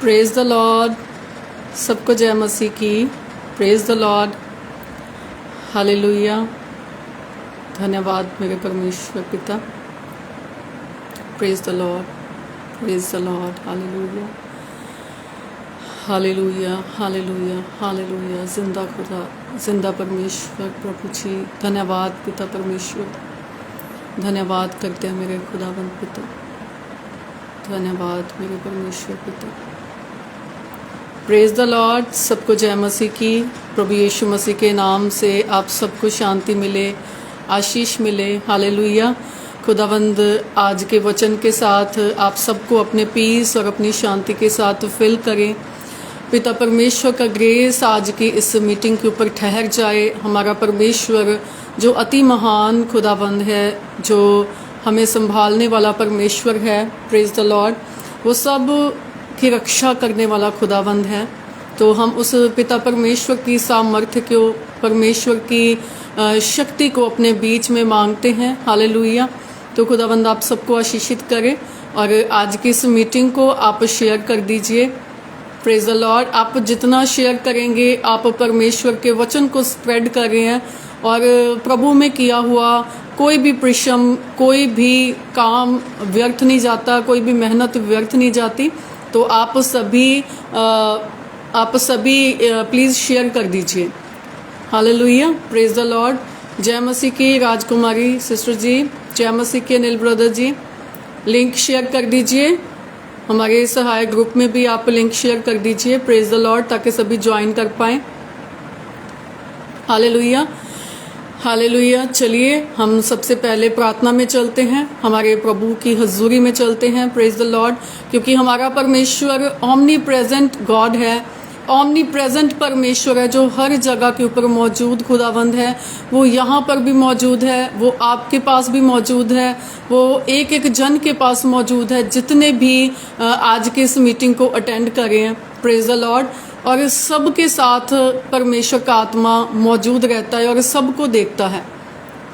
Praise the Lord. सबको जय मसीह की। Praise the lord. हालेलुया। धन्यवाद मेरे परमेश्वर पिता। Praise the lord, praise the lord. Hallelujah, hallelujah, hallelujah, hallelujah. जिंदा खुदा, जिंदा परमेश्वर प्रभु जी। धन्यवाद पिता परमेश्वर। धन्यवाद करते हैं मेरे खुदावंद पिता। धन्यवाद मेरे परमेश्वर पिता। Praise the Lord. सबको जय मसीह की। प्रभु यीशु मसीह के नाम से आप सबको शांति मिले, आशीष मिले। हालेलुया। खुदावंद आज के वचन के साथ आप सबको अपने पीस और अपनी शांति के साथ फिल करें। पिता परमेश्वर का ग्रेस आज की इस मीटिंग के ऊपर ठहर जाए। हमारा परमेश्वर जो अति महान खुदावंद है, जो हमें संभालने वाला परमेश्वर है, प्रेज द लॉर्ड, वो सब की रक्षा करने वाला खुदावंद है। तो हम उस पिता परमेश्वर की सामर्थ्य को, परमेश्वर की शक्ति को अपने बीच में मांगते हैं। हालेलुया। तो खुदावंद आप सबको आशीषित करे और आज की इस मीटिंग को आप शेयर कर दीजिए। Praise the Lord. आप जितना शेयर करेंगे, आप परमेश्वर के वचन को स्प्रेड कर रहे हैं और प्रभु में किया हुआ कोई भी परिश्रम, कोई भी काम व्यर्थ नहीं जाता, कोई भी मेहनत व्यर्थ नहीं जाती। तो आप सभी प्लीज़ शेयर कर दीजिए। हालेलुया। Praise the Lord. जय मसीह की राजकुमारी सिस्टर जी, जय मसीह के अनिल ब्रदर जी। लिंक शेयर कर दीजिए। हमारे सहायक ग्रुप में भी आप लिंक शेयर कर दीजिए। प्रेज द लॉर्ड, ताकि सभी ज्वाइन कर पाएँ। Hallelujah, hallelujah. चलिए हम सबसे पहले प्रार्थना में चलते हैं, हमारे प्रभु की हजूरी में चलते हैं। Praise the Lord. क्योंकि हमारा परमेश्वर ओमनी प्रेजेंट गॉड है, ओमनी प्रेजेंट परमेश्वर है, जो हर जगह के ऊपर मौजूद खुदावंद है। वो यहाँ पर भी मौजूद है, वो आपके पास भी मौजूद है, वो एक एक जन के पास मौजूद है, जितने भी आज के इस मीटिंग को अटेंड कर रहे हैं। Praise the Lord. और सबके साथ परमेश्वर का आत्मा मौजूद रहता है और सबको देखता है।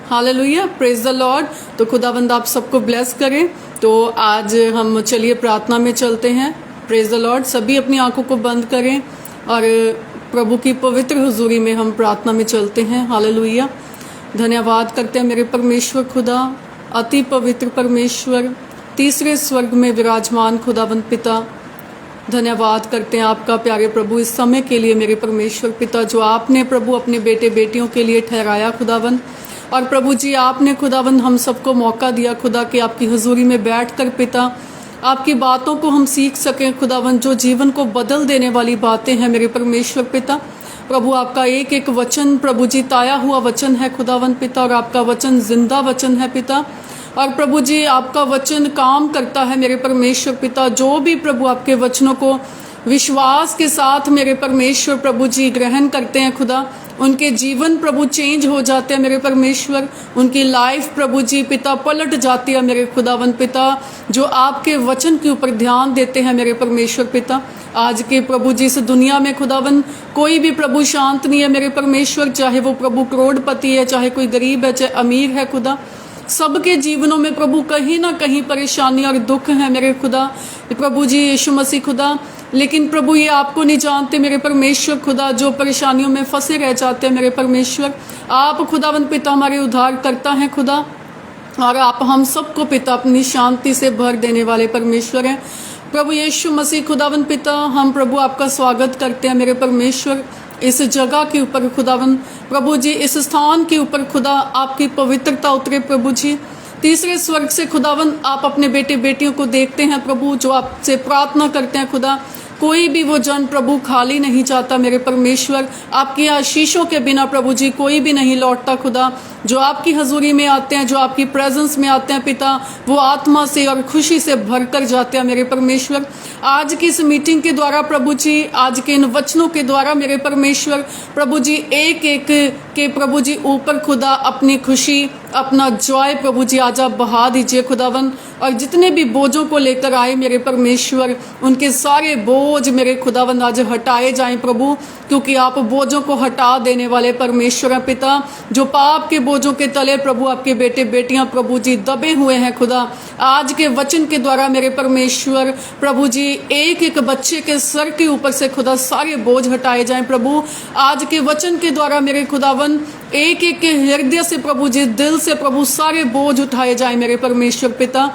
हालेलुया। Praise the Lord. तो खुदावंद आप सबको ब्लेस करें। तो आज हम चलिए प्रार्थना में चलते हैं। Praise the lord. सभी अपनी आंखों को बंद करें और प्रभु की पवित्र हुजूरी में हम प्रार्थना में चलते हैं। हालेलुया। धन्यवाद करते हैं मेरे परमेश्वर खुदा, अति पवित्र परमेश्वर, तीसरे स्वर्ग में विराजमान खुदावंद पिता। धन्यवाद करते हैं आपका प्यारे प्रभु इस समय के लिए मेरे परमेश्वर पिता, जो आपने प्रभु अपने बेटे बेटियों के लिए ठहराया खुदावंद। और प्रभु जी आपने खुदावंद हम सबको मौका दिया खुदा कि आपकी हजूरी में बैठकर पिता आपकी बातों को हम सीख सकें खुदावंद, जो जीवन को बदल देने वाली बातें हैं मेरे परमेश्वर पिता। प्रभु आपका एक एक वचन प्रभु जी ताया हुआ वचन है खुदावंद पिता, और आपका वचन जिंदा वचन है पिता। और प्रभु जी आपका वचन काम करता है मेरे परमेश्वर पिता। जो भी प्रभु आपके वचनों को विश्वास के साथ मेरे परमेश्वर प्रभु जी ग्रहण करते हैं खुदा, उनके जीवन प्रभु चेंज हो जाते हैं मेरे परमेश्वर। उनकी लाइफ प्रभु जी पिता पलट जाती है मेरे खुदावन पिता, जो आपके वचन के ऊपर ध्यान देते हैं मेरे परमेश्वर पिता। आज के प्रभु जी इस दुनिया में खुदावन कोई भी प्रभु शांत नहीं है मेरे परमेश्वर, चाहे वो प्रभु करोड़पति है, चाहे कोई गरीब है, चाहे अमीर है खुदा। सबके जीवनों में प्रभु कहीं ना कहीं परेशानी और दुख है मेरे खुदा प्रभु जी यीशु मसीह खुदा। लेकिन प्रभु ये आपको नहीं जानते मेरे परमेश्वर खुदा, जो परेशानियों में फंसे रह जाते हैं मेरे परमेश्वर। आप खुदावंद पिता हमारे उद्धार करता है खुदा, और आप हम सबको पिता अपनी शांति से भर देने वाले परमेश्वर हैं प्रभु यीशु मसीह खुदावंद पिता। हम प्रभु आपका स्वागत करते हैं मेरे परमेश्वर इस जगह के ऊपर खुदावन प्रभु जी, इस स्थान के ऊपर खुदा आपकी पवित्रता उतरे प्रभु जी। तीसरे स्वर्ग से खुदावन आप अपने बेटे बेटियों को देखते हैं प्रभु, जो आपसे प्रार्थना करते हैं खुदा। कोई भी वो जन प्रभु खाली नहीं जाता मेरे परमेश्वर। आपकी आशीषों के बिना प्रभु जी कोई भी नहीं लौटता खुदा। जो आपकी हजूरी में आते हैं, जो आपकी प्रेजेंस में आते हैं पिता, वो आत्मा से और खुशी से भर कर जाते हैं मेरे परमेश्वर। आज की इस मीटिंग के द्वारा प्रभु जी, आज के इन वचनों के द्वारा मेरे परमेश्वर प्रभु जी एक एक के प्रभु जी ऊपर खुदा अपनी खुशी, अपना जॉय प्रभु जी आज आप बहा दीजिए खुदावन। और जितने भी बोझों को लेकर आए मेरे परमेश्वर, उनके सारे बोझ मेरे खुदावन आज हटाए जाएं प्रभु, क्योंकि आप बोझों को हटा देने वाले परमेश्वर हैं पिता। जो पाप के बोझों के तले प्रभु आपके बेटे बेटियां प्रभु जी दबे हुए हैं खुदा, आज के वचन के द्वारा मेरे परमेश्वर प्रभु जी एक एक बच्चे के सर के ऊपर से खुदा सारे बोझ हटाए जाएं प्रभु। आज के वचन के द्वारा मेरे खुदावन एक एक के हृदय से प्रभु जी, दिल से प्रभु सारे बोझ उठाए जाएं मेरे परमेश्वर पिता।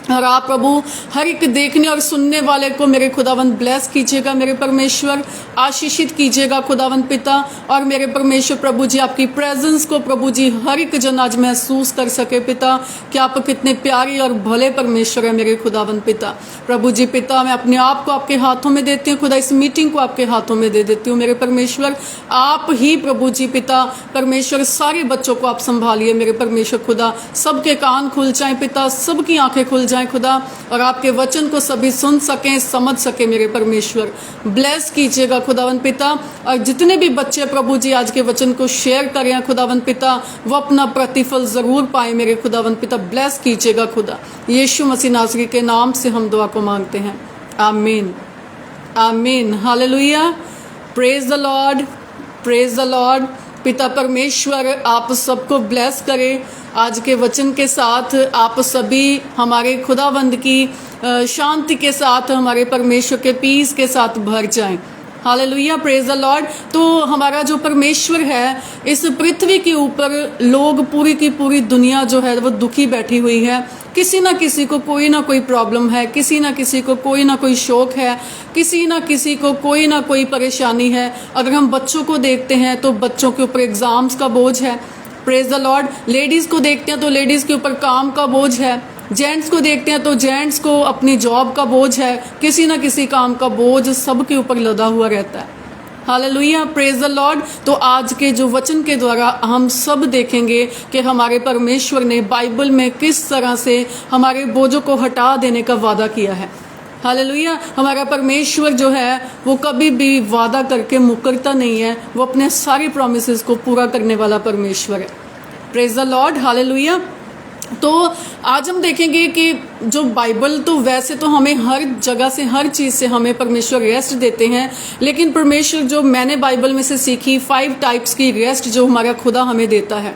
और आप प्रभु हर एक देखने और सुनने वाले को मेरे खुदावन ब्लेस कीजिएगा मेरे परमेश्वर, आशीषित कीजिएगा खुदावन पिता। और मेरे परमेश्वर प्रभु जी आपकी प्रेजेंस को प्रभु जी हर एक जन आज महसूस कर सके पिता कि आप कितने प्यारे और भले परमेश्वर है मेरे खुदावन पिता। प्रभु जी पिता मैं अपने आप को आपके हाथों में देती हूँ खुदा, इस मीटिंग को आपके हाथों में दे देती हूँ मेरे परमेश्वर। आप ही प्रभु जी पिता परमेश्वर सारे बच्चों को आप संभालिए मेरे परमेश्वर खुदा, सबके कान खुल जाएं पिता, सबकी आंखें खुल जाएं खुदा, और आपके वचन को सभी सुन सकें समझ सके मेरे परमेश्वर। ब्लेस कीजिएगा खुदावन पिता। और जितने भी बच्चे प्रभु जी आज के वचन को शेयर करें खुदावन पिता, वो अपना प्रतिफल जरूर पाए मेरे खुदावन पिता। ब्लेस कीजिएगा खुदा, यीशु मसीह नासरी के नाम से हम दुआ को मांगते हैं, आमीन आमीन hallelujah. Praise the lord, praise the Lord. पिता परमेश्वर आप सबको ब्लेस करे। आज के वचन के साथ आप सभी हमारे खुदावंद की शांति के साथ, हमारे परमेश्वर के पीस के साथ भर जाएं। Hallelujah, praise the Lord. तो हमारा जो परमेश्वर है, इस पृथ्वी के ऊपर लोग, पूरी की पूरी दुनिया जो है वो दुखी बैठी हुई है। किसी ना किसी को कोई ना कोई प्रॉब्लम है, किसी ना किसी को कोई ना कोई शौक है, किसी ना किसी को कोई ना कोई परेशानी है। अगर हम बच्चों को देखते हैं तो बच्चों के ऊपर एग्जाम्स का बोझ है, प्रेज द लॉर्ड। लेडीज़ को देखते हैं तो लेडीज़ के ऊपर काम का बोझ है। जेंट्स को देखते हैं तो जेंट्स को अपनी जॉब का बोझ है। किसी ना किसी काम का बोझ सबके ऊपर लदा हुआ रहता है। Hallelujah, praise the Lord. तो आज के जो वचन के द्वारा हम सब देखेंगे कि हमारे परमेश्वर ने बाइबल में किस तरह से हमारे बोझों को हटा देने का वादा किया है। हालेलुया, हमारा परमेश्वर जो है वो कभी भी वादा करके मुकरता नहीं है, वो अपने सारे प्रॉमिसेस को पूरा करने वाला परमेश्वर है। Praise the lord, hallelujah. तो आज हम देखेंगे कि जो बाइबल, तो वैसे तो हमें हर जगह से, हर चीज़ से हमें परमेश्वर रेस्ट देते हैं, लेकिन परमेश्वर जो मैंने बाइबल में से सीखी 5 टाइप्स की रेस्ट जो हमारा खुदा हमें देता है।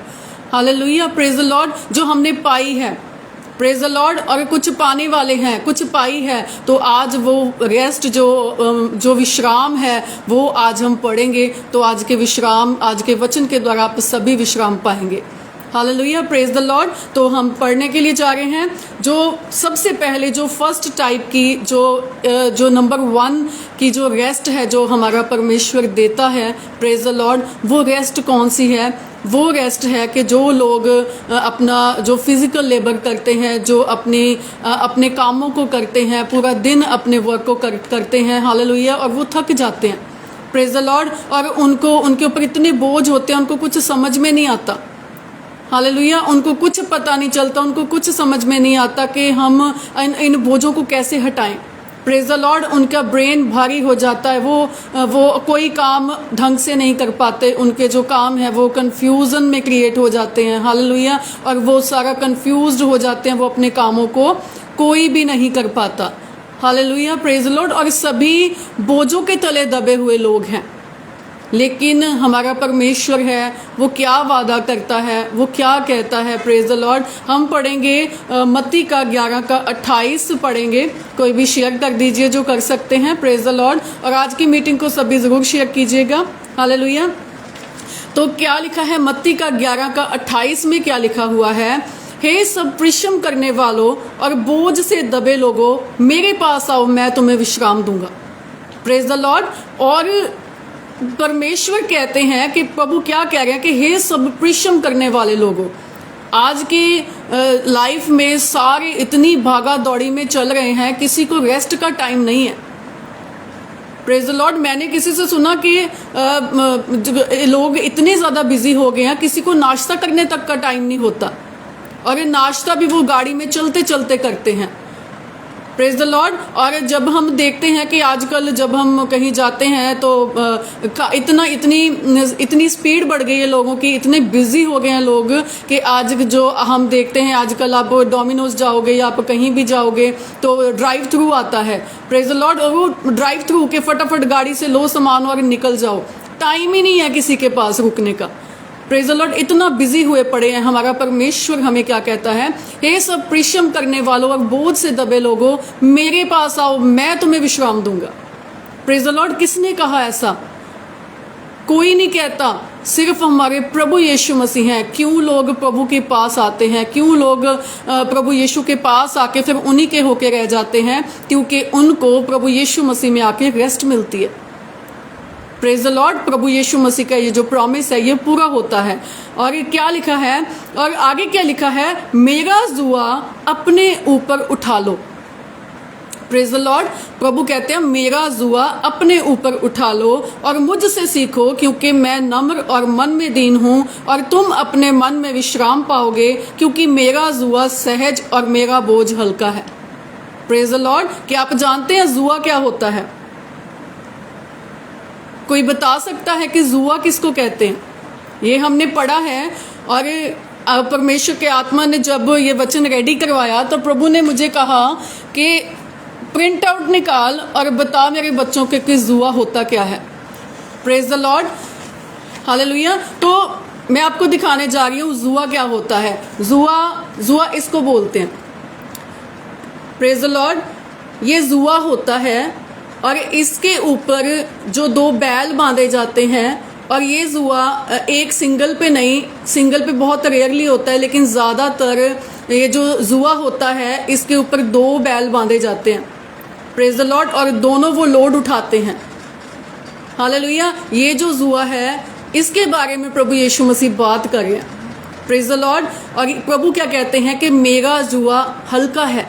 हालेलुया, प्रेज द लॉर्ड, जो हमने पाई है, प्रेज द लॉर्ड। और कुछ पाने वाले हैं, कुछ पाई है, तो आज वो रेस्ट जो विश्राम है वो आज हम पढ़ेंगे। तो आज के विश्राम, आज के वचन के द्वारा आप सभी विश्राम पाएंगे। Hallelujah, praise the Lord. तो हम पढ़ने के लिए जा रहे हैं। जो सबसे पहले जो फर्स्ट टाइप की, जो नंबर 1 की जो रेस्ट है जो हमारा परमेश्वर देता है, प्रेज द लॉर्ड, वो रेस्ट कौन सी है? वो रेस्ट है कि जो लोग अपना जो फिजिकल लेबर करते हैं, जो अपने कामों को करते हैं, पूरा दिन अपने वर्क को करते हैं, हालेलुया, और वो थक जाते हैं, प्रेज द लॉर्ड, और उनके ऊपर इतने बोझ होते हैं, उनको कुछ समझ में नहीं आता। हालेलुया, उनको कुछ पता नहीं चलता, उनको कुछ समझ में नहीं आता कि हम इन बोझों को कैसे हटाएं। प्रेज द लॉर्ड, उनका ब्रेन भारी हो जाता है, वो कोई काम ढंग से नहीं कर पाते, उनके जो काम है वो कंफ्यूजन में क्रिएट हो जाते हैं। हालेलुया, और वो सारा कंफ्यूज्ड हो जाते हैं, वो अपने कामों को कोई भी नहीं कर पाता। Hallelujah, praise the Lord. और सभी बोझों के तले दबे हुए लोग हैं, लेकिन हमारा परमेश्वर है वो क्या वादा करता है, वो क्या कहता है, प्रेज द लॉर्ड। हम पढ़ेंगे मत्ती का 11 का 28 पढ़ेंगे। कोई भी शेयर कर दीजिए जो कर सकते हैं, प्रेज द लॉर्ड। और आज की मीटिंग को सभी ज़रूर शेयर कीजिएगा। हालेलुया। तो क्या लिखा है मत्ती का 11 का 28 में? क्या लिखा हुआ है? हे सब परिश्रम करने वालों और बोझ से दबे लोगों, मेरे पास आओ, मैं तुम्हें विश्राम दूंगा। Praise the Lord. और परमेश्वर कहते हैं कि प्रभु क्या कह रहे हैं कि हे सब परिश्रम करने वाले लोगों। आज की लाइफ में सारे इतनी भागा दौड़ी में चल रहे हैं, किसी को रेस्ट का टाइम नहीं है। Praise the Lord. मैंने किसी से सुना कि लोग इतने ज़्यादा बिजी हो गए हैं, किसी को नाश्ता करने तक का टाइम नहीं होता, और ये नाश्ता भी वो गाड़ी में चलते चलते करते हैं। Praise the Lord. और जब हम देखते हैं कि आजकल जब हम कहीं जाते हैं तो इतनी स्पीड बढ़ गई है लोगों की, इतने बिजी हो गए हैं लोग कि आज जो हम देखते हैं, आजकल आप डोमिनोज जाओगे या आप कहीं भी जाओगे तो ड्राइव थ्रू आता है, प्रेज द लॉर्ड। और वो ड्राइव थ्रू के फटाफट गाड़ी से लो सामान और निकल जाओ, टाइम ही नहीं है किसी के पास रुकने का। प्रेज द लॉर्ड, इतना बिजी हुए पड़े हैं, हमारा परमेश्वर हमें क्या कहता है, हे सब परिश्रम करने वालों और बोझ से दबे लोगों, मेरे पास आओ, मैं तुम्हें विश्राम दूंगा। प्रेज द लॉर्ड, किसने कहा ऐसा? कोई नहीं कहता, सिर्फ हमारे प्रभु यीशु मसीह हैं। क्यों लोग प्रभु के पास आते हैं, क्यों लोग प्रभु यीशु के पास आके फिर उन्हीं के होके रह जाते हैं? क्योंकि उनको प्रभु यीशु मसीह में आके रेस्ट मिलती है। प्रेज द लॉर्ड, प्रभु यीशु मसीह का ये जो प्रॉमिस है ये पूरा होता है। और ये क्या लिखा है, और आगे क्या लिखा है, मेरा जुआ अपने ऊपर उठा लो। प्रेज द लॉर्ड, प्रभु कहते हैं मेरा जुआ अपने ऊपर उठा लो और मुझसे सीखो, क्योंकि मैं नम्र और मन में दीन हूँ, और तुम अपने मन में विश्राम पाओगे, क्योंकि मेरा जुआ सहज और मेरा बोझ हल्का है। प्रेज द लॉर्ड, क्या आप जानते हैं जुआ क्या होता है? कोई बता सकता है कि जुआ किसको कहते हैं? ये हमने पढ़ा है, और परमेश्वर के आत्मा ने जब ये वचन रेडी करवाया तो प्रभु ने मुझे कहा कि प्रिंट आउट निकाल और बता मेरे बच्चों के कि जुआ होता क्या है। Praise the lord, hallelujah. तो मैं आपको दिखाने जा रही हूँ जुआ क्या होता है। जुआ इसको बोलते हैं। प्रेज द लॉर्ड, ये जुआ होता है और इसके ऊपर जो 2 बैल बांधे जाते हैं, और ये जुआ एक सिंगल पे नहीं, सिंगल पे बहुत रेयरली होता है, लेकिन ज़्यादातर ये जो जुआ होता है इसके ऊपर 2 बैल बांधे जाते हैं। प्रेज द लॉर्ड, और दोनों वो लोड उठाते हैं। हालेलुया। ये जो जुआ है इसके बारे में प्रभु यीशु मसीह बात कर रहे हैं। प्रेज द लॉर्ड, और प्रभु क्या कहते हैं कि मेरा जुआ हल्का है।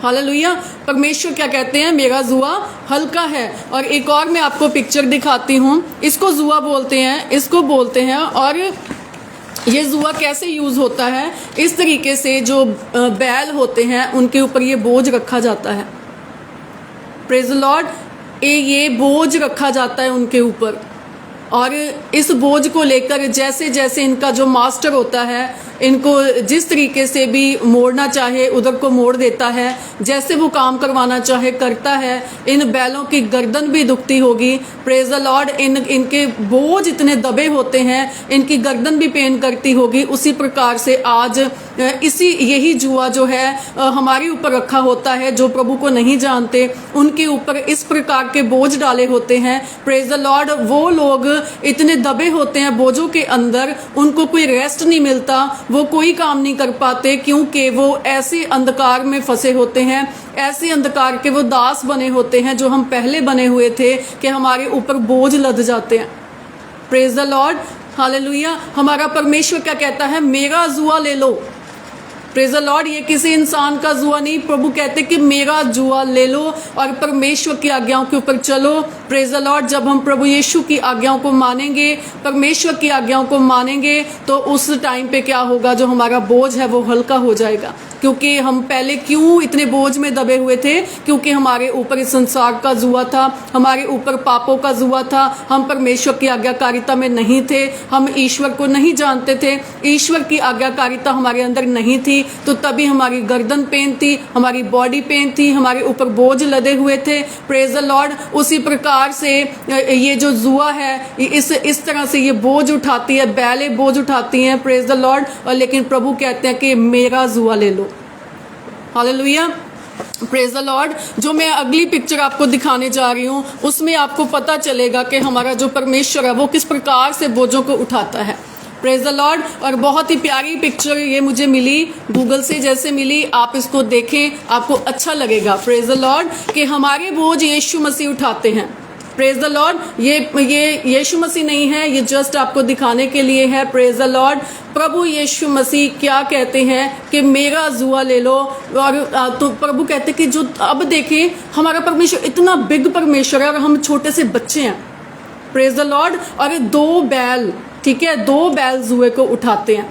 हालेलुया। परमेश्वर क्या कहते हैं, मेरा जुआ हल्का है। और एक और मैं आपको पिक्चर दिखाती हूँ। इसको जुआ बोलते हैं, इसको बोलते हैं। और ये जुआ कैसे यूज़ होता है, इस तरीके से जो बैल होते हैं उनके ऊपर ये बोझ रखा जाता है। प्रेज द लॉर्ड, ये बोझ रखा जाता है उनके ऊपर, और इस बोझ को लेकर जैसे जैसे इनका जो मास्टर होता है इनको जिस तरीके से भी मोड़ना चाहे उधर को मोड़ देता है, जैसे वो काम करवाना चाहे करता है। इन बैलों की गर्दन भी दुखती होगी। प्रेज द लॉर्ड, इनके बोझ इतने दबे होते हैं, इनकी गर्दन भी पेन करती होगी। उसी प्रकार से आज यही जुआ जो है हमारे ऊपर रखा होता है। जो प्रभु को नहीं जानते उनके ऊपर इस प्रकार के बोझ डाले होते हैं। प्रेज द लॉर्ड, वो लोग इतने दबे होते हैं बोझों के अंदर, उनको कोई रेस्ट नहीं मिलता, वो कोई काम नहीं कर पाते, क्योंकि वो ऐसे अंधकार में फंसे होते हैं, ऐसे अंधकार के वो दास बने होते हैं जो हम पहले बने हुए थे, कि हमारे ऊपर बोझ लद जाते हैं। Praise the lord, hallelujah. हमारा परमेश्वर क्या कहता है, मेरा जुआ ले लो। प्रेज द लॉर्ड, ये किसी इंसान का जुआ नहीं, प्रभु कहते कि मेरा जुआ ले लो और परमेश्वर की आज्ञाओं के ऊपर चलो। प्रेज द लॉर्ड, जब हम प्रभु यीशु की आज्ञाओं को मानेंगे, परमेश्वर की आज्ञाओं को मानेंगे, तो उस टाइम पे क्या होगा, जो हमारा बोझ है वो हल्का हो जाएगा। क्योंकि हम पहले क्यों इतने बोझ में दबे हुए थे, क्योंकि हमारे ऊपर इस संसार का जुआ था, हमारे ऊपर पापों का जुआ था, हम परमेश्वर की आज्ञाकारिता में नहीं थे, हम ईश्वर को नहीं जानते थे, ईश्वर की आज्ञाकारिता हमारे अंदर नहीं थी, तो तभी हमारी गर्दन पेन थी, हमारी बॉडी पेन थी, हमारे ऊपर बोझ लदे हुए थे। प्रेज द लॉर्ड, उसी प्रकार से ये जो जुआ है इस तरह से ये बोझ उठाती है, बैले बोझ उठाती हैं। प्रेज द लॉर्ड, और लेकिन प्रभु कहते हैं कि मेरा जुआ ले लो। Hallelujah, praise the Lord. जो मैं अगली पिक्चर आपको दिखाने जा रही हूँ उसमें आपको पता चलेगा कि हमारा जो परमेश्वर है वो किस प्रकार से बोझों को उठाता है। प्रेज द लॉर्ड, और बहुत ही प्यारी पिक्चर ये मुझे मिली, गूगल से जैसे मिली, आप इसको देखें, आपको अच्छा लगेगा। प्रेज द लॉर्ड, कि हमारे बोझ यीशु मसीह उठाते हैं। प्रेज द लॉर्ड, ये यीशु मसीह नहीं है, ये जस्ट आपको दिखाने के लिए है। प्रेज द लॉर्ड, प्रभु यीशु मसीह क्या कहते हैं कि मेरा जुआ ले लो। और तो प्रभु कहते कि जो अब देखें, हमारा परमेश्वर इतना बिग परमेश्वर है और हम छोटे से बच्चे हैं। प्रेज द लॉर्ड, और 2 बैल, ठीक है, 2 बैल जुए को उठाते हैं।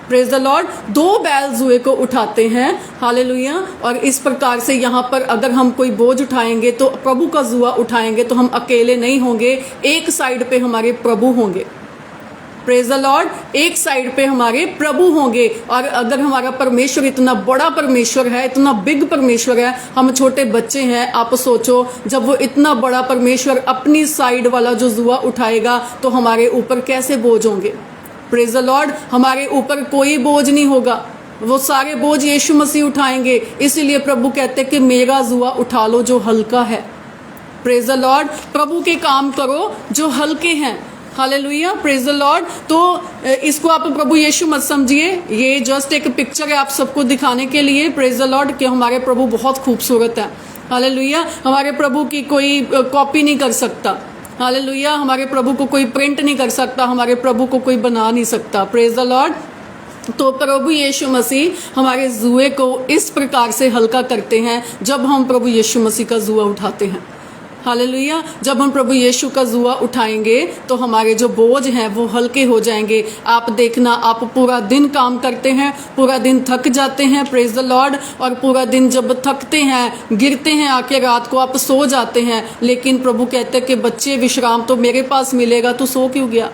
प्रेज द लॉर्ड, 2 बैल जुए को उठाते हैं। हालेलुया। और इस प्रकार से यहाँ पर अगर हम कोई बोझ उठाएंगे, तो प्रभु का जुआ उठाएंगे, तो हम अकेले नहीं होंगे, एक साइड पे हमारे प्रभु होंगे। Praise the Lord. एक साइड पे हमारे प्रभु होंगे, और अगर हमारा परमेश्वर इतना बड़ा परमेश्वर है, इतना बिग परमेश्वर है, हम छोटे बच्चे हैं, आप सोचो जब वो इतना बड़ा परमेश्वर अपनी साइड वाला जो जुआ उठाएगा तो हमारे ऊपर कैसे बोझ होंगे। Praise the Lord. हमारे ऊपर कोई बोझ नहीं होगा, वो सारे बोझ यीशु मसीह उठाएंगे। इसीलिए प्रभु कहते हैं कि मेरा जुआ उठा लो जो हल्का है। Praise the Lord. प्रभु के काम करो जो हल्के हैं। Hallelujah, praise the Lord. तो इसको आप प्रभु यीशु मत समझिए, ये जस्ट एक पिक्चर है आप सबको दिखाने के लिए। प्रेज द लॉर्ड कि हमारे प्रभु बहुत खूबसूरत है। हालेलुया। हमारे प्रभु की कोई कॉपी नहीं कर सकता। हालेलुया। हमारे प्रभु को कोई प्रिंट नहीं कर सकता, हमारे प्रभु को कोई बना नहीं सकता। Praise the Lord. तो प्रभु यीशु मसीह हमारे जुए को इस प्रकार से हल्का करते हैं जब हम प्रभु यीशु मसीह का जुआ उठाते हैं। हालेलुया। जब हम प्रभु यीशु का जुआ उठाएंगे तो हमारे जो बोझ हैं वो हल्के हो जाएंगे। आप देखना, आप पूरा दिन काम करते हैं, पूरा दिन थक जाते हैं, प्रेज द लॉर्ड, और पूरा दिन जब थकते हैं, गिरते हैं, आके रात को आप सो जाते हैं, लेकिन प्रभु कहते हैं कि बच्चे विश्राम तो मेरे पास मिलेगा, तो सो क्यों गया।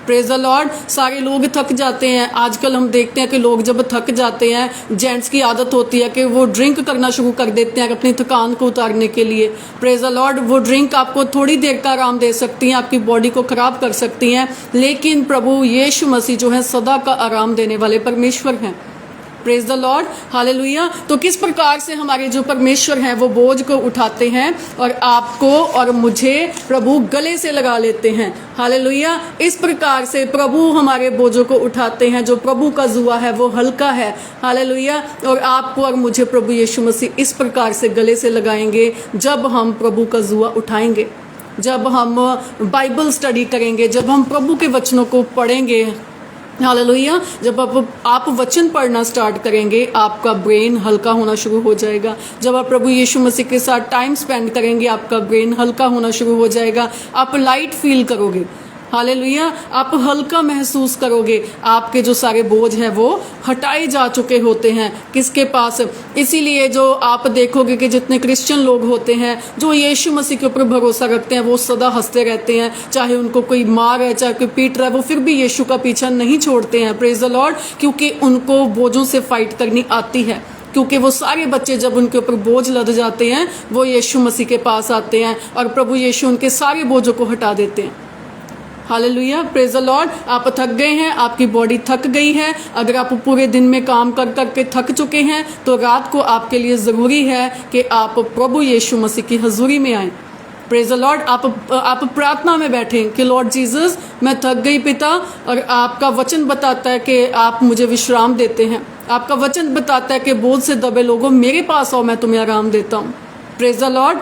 Praise the Lord. सारे लोग थक जाते हैं। आजकल हम देखते हैं कि लोग जब थक जाते हैं, जेंट्स की आदत होती है कि वो ड्रिंक करना शुरू कर देते हैं अपनी थकान को उतारने के लिए। Praise the Lord. वो ड्रिंक आपको थोड़ी देर का आराम दे सकती हैं, आपकी बॉडी को खराब कर सकती हैं, लेकिन प्रभु यीशु मसीह जो है सदा का आराम देने वाले परमेश्वर हैं। Praise the lord. हालेलुया। तो किस प्रकार से हमारे जो परमेश्वर हैं वो बोझ को उठाते हैं और आपको और मुझे प्रभु गले से लगा लेते हैं। हालेलुया। इस प्रकार से प्रभु हमारे बोझों को उठाते हैं। जो प्रभु का जुआ है वो हल्का है। हालेलुया। और आपको और मुझे प्रभु यीशु मसीह इस प्रकार से गले से लगाएंगे जब हम प्रभु का जुआ उठाएंगे, जब हम बाइबल स्टडी करेंगे, जब हम प्रभु के वचनों को पढ़ेंगे। हालेलुया। जब आप वचन पढ़ना स्टार्ट करेंगे, आपका ब्रेन हल्का होना शुरू हो जाएगा। जब आप प्रभु यीशु मसीह के साथ टाइम स्पेंड करेंगे, आपका ब्रेन हल्का होना शुरू हो जाएगा। आप लाइट फील करोगे। हालेलुया। आप हल्का महसूस करोगे। आपके जो सारे बोझ हैं वो हटाए जा चुके होते हैं। किसके पास? इसीलिए जो आप देखोगे कि जितने क्रिश्चियन लोग होते हैं जो यीशु मसीह के ऊपर भरोसा रखते हैं, वो सदा हंसते रहते हैं। चाहे उनको कोई मार है, चाहे कोई पीट रहा है, वो फिर भी यीशु का पीछा नहीं छोड़ते हैं। Praise the Lord. क्योंकि उनको बोझों से फाइट करनी आती है। क्योंकि वो सारे बच्चे जब उनके ऊपर बोझ लद जाते हैं, वो यीशु मसीह के पास आते हैं और प्रभु यीशु उनके सारे बोझों को हटा देते हैं। Hallelujah, praise the Lord. आप थक गए हैं, आपकी बॉडी थक गई है। अगर आप पूरे दिन में काम कर करके थक चुके हैं तो रात को आपके लिए ज़रूरी है कि आप प्रभु यीशु मसीह की हजूरी में आएँ। Praise the Lord. आप प्रार्थना में बैठें कि लॉर्ड जीसस, मैं थक गई पिता, और आपका वचन बताता है कि आप मुझे विश्राम देते हैं। आपका वचन बताता है कि बोझ से दबे लोगों मेरे पास आओ, मैं तुम्हें आराम देता हूँ। Praise the Lord.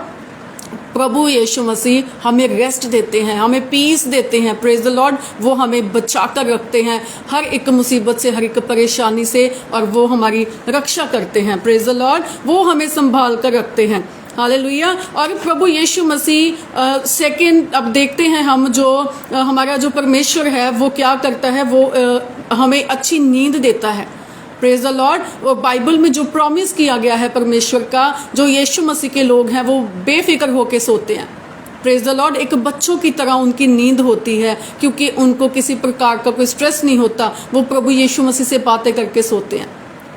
प्रभु यीशु मसीह हमें रेस्ट देते हैं, हमें पीस देते हैं। Praise the Lord. वो हमें बचा कर रखते हैं हर एक मुसीबत से, हर एक परेशानी से, और वो हमारी रक्षा करते हैं। Praise the Lord. वो हमें संभाल कर रखते हैं। हालेलुया। और प्रभु यीशु मसीह सेकंड अब देखते हैं हम, जो हमारा जो परमेश्वर है वो क्या करता है, वो हमें अच्छी नींद देता है। Praise the Lord. वो बाइबल में जो प्रॉमिस किया गया है परमेश्वर का, जो यीशु मसीह के लोग हैं वो बेफिक्र होके सोते हैं। Praise the Lord. एक बच्चों की तरह उनकी नींद होती है, क्योंकि उनको किसी प्रकार का कोई स्ट्रेस नहीं होता। वो प्रभु यीशु मसीह से बातें करके सोते हैं।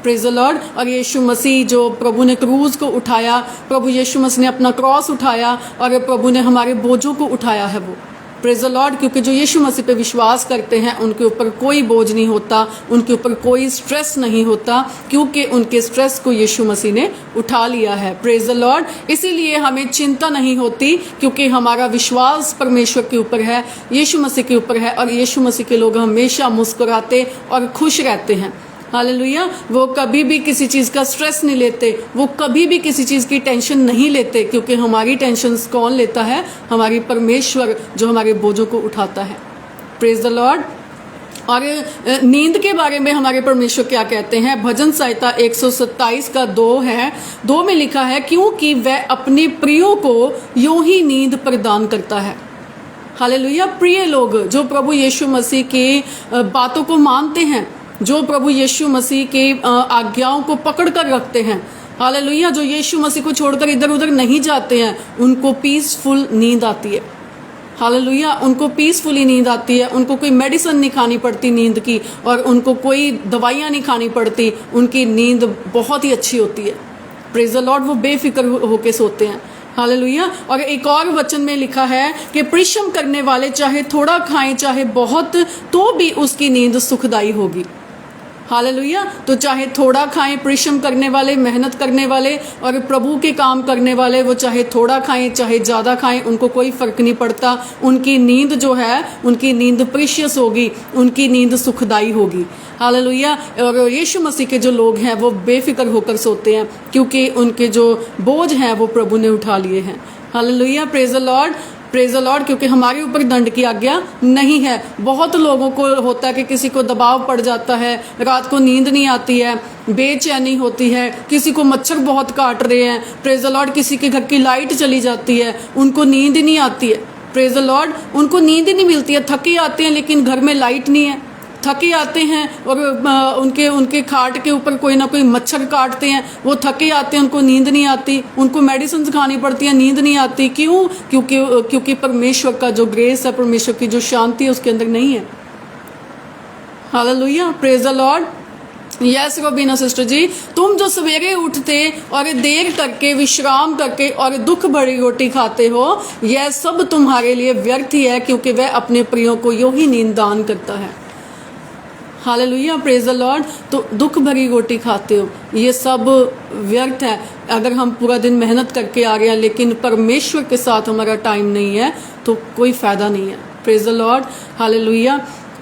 Praise the Lord. और यीशु मसीह, जो प्रभु ने क्रूज को उठाया, प्रभु यीशु मसीह ने अपना क्रॉस उठाया और प्रभु ने हमारे बोझों को उठाया है वो। Praise the Lord. क्योंकि जो यीशु मसीह पे विश्वास करते हैं उनके ऊपर कोई बोझ नहीं होता, उनके ऊपर कोई स्ट्रेस नहीं होता, क्योंकि उनके स्ट्रेस को यीशु मसीह ने उठा लिया है। Praise the Lord. इसीलिए हमें चिंता नहीं होती, क्योंकि हमारा विश्वास परमेश्वर के ऊपर है, यीशु मसीह के ऊपर है, और यीशु मसीह के लोग हमेशा मुस्कुराते और खुश रहते हैं। हालेलुया। वो कभी भी किसी चीज़ का स्ट्रेस नहीं लेते, वो कभी भी किसी चीज़ की टेंशन नहीं लेते, क्योंकि हमारी टेंशन कौन लेता है? हमारी परमेश्वर, जो हमारे बोझों को उठाता है। Praise the Lord. और नींद के बारे में हमारे परमेश्वर क्या कहते हैं? भजन संहिता 127 का 2 है। 2 में लिखा है, क्योंकि वह अपने प्रियों को यूं ही नींद प्रदान करता है। हालेलुया। प्रिय लोग जो प्रभु यीशु मसीह की बातों को मानते हैं, जो प्रभु यीशु मसीह के आज्ञाओं को पकड़ कर रखते हैं, हालेलुया, जो यीशु मसीह को छोड़कर इधर उधर नहीं जाते हैं, उनको पीसफुल नींद आती है। हालेलुया, उनको पीसफुली नींद आती है, उनको कोई मेडिसिन नहीं खानी पड़ती नींद की, और उनको कोई दवाइयाँ नहीं खानी पड़ती, उनकी नींद बहुत ही अच्छी होती है। प्रेज द लॉर्ड, वो बेफिक्र होके सोते हैं। हालेलुया। और एक और वचन में लिखा है कि परिश्रम करने वाले चाहे थोड़ा खाएं चाहे बहुत, तो भी उसकी नींद सुखदाई होगी। हालेलुया। तो चाहे थोड़ा खाएं, परिश्रम करने वाले, मेहनत करने वाले और प्रभु के काम करने वाले, वो चाहे थोड़ा खाएं चाहे ज़्यादा खाएं, उनको कोई फ़र्क नहीं पड़ता। उनकी नींद जो है, उनकी नींद प्रीशियस होगी, उनकी नींद सुखदाई होगी। हालेलुया। और यीशु मसीह के जो लोग हैं वो बेफिक्र होकर सोते हैं, क्योंकि उनके जो बोझ हैं वो प्रभु ने उठा लिए हैं। Hallelujah, praise the lord, praise the Lord. क्योंकि हमारे ऊपर दंड की आज्ञा नहीं है। बहुत लोगों को होता है कि किसी को दबाव पड़ जाता है, रात को नींद नहीं आती है, बेचैनी होती है, किसी को मच्छर बहुत काट रहे हैं, प्रेज द लॉर्ड, किसी के घर की लाइट चली जाती है, उनको नींद नहीं आती है, प्रेज द लॉर्ड, उनको नींद ही नहीं मिलती है, थके आते हैं लेकिन घर में लाइट नहीं है, थके आते हैं और उनके खाट के ऊपर कोई ना कोई मच्छर काटते हैं, वो थके आते हैं, उनको नींद नहीं आती, उनको मेडिसिन खानी पड़ती है, नींद नहीं आती। क्यों? क्योंकि परमेश्वर का जो ग्रेस है, परमेश्वर की जो शांति है उसके अंदर नहीं है। Hallelujah, praise the Lord. Yes Robina sister ji, तुम जो सवेरे उठते और देर करके विश्राम करके और दुख भरी रोटी खाते हो, यह सब तुम्हारे लिए व्यर्थ ही है, क्योंकि वह अपने प्रियों को यूं ही नींद दान करता है। Hallelujah, praise the Lord. तो दुख भरी रोटी खाते हो, ये सब व्यर्थ है। अगर हम पूरा दिन मेहनत करके आ रहे हैं लेकिन परमेश्वर के साथ हमारा टाइम नहीं है तो कोई फ़ायदा नहीं है। Praise the lord, hallelujah,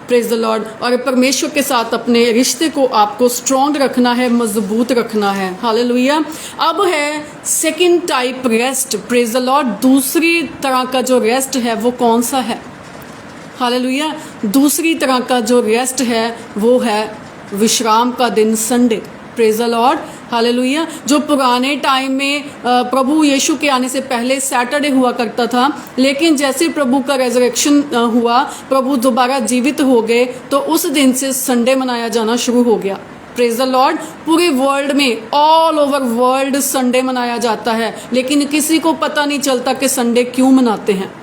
praise the Lord. और परमेश्वर के साथ अपने रिश्ते को आपको स्ट्रॉन्ग रखना है, मजबूत रखना है। हालेलुया। अब है second type rest, praise the Lord. दूसरी तरह का जो रेस्ट है वो कौन सा है? हालेलुया। दूसरी तरह का जो रेस्ट है वो है विश्राम का दिन, Sunday. Praise the lord, hallelujah. जो पुराने टाइम में प्रभु यीशु के आने से पहले सैटरडे हुआ करता था, लेकिन जैसे प्रभु का रेजरेक्शन हुआ, प्रभु दोबारा जीवित हो गए, तो उस दिन से संडे मनाया जाना शुरू हो गया। Praise the Lord. पूरे वर्ल्ड में, ऑल ओवर वर्ल्ड संडे मनाया जाता है, लेकिन किसी को पता नहीं चलता कि संडे क्यों मनाते हैं।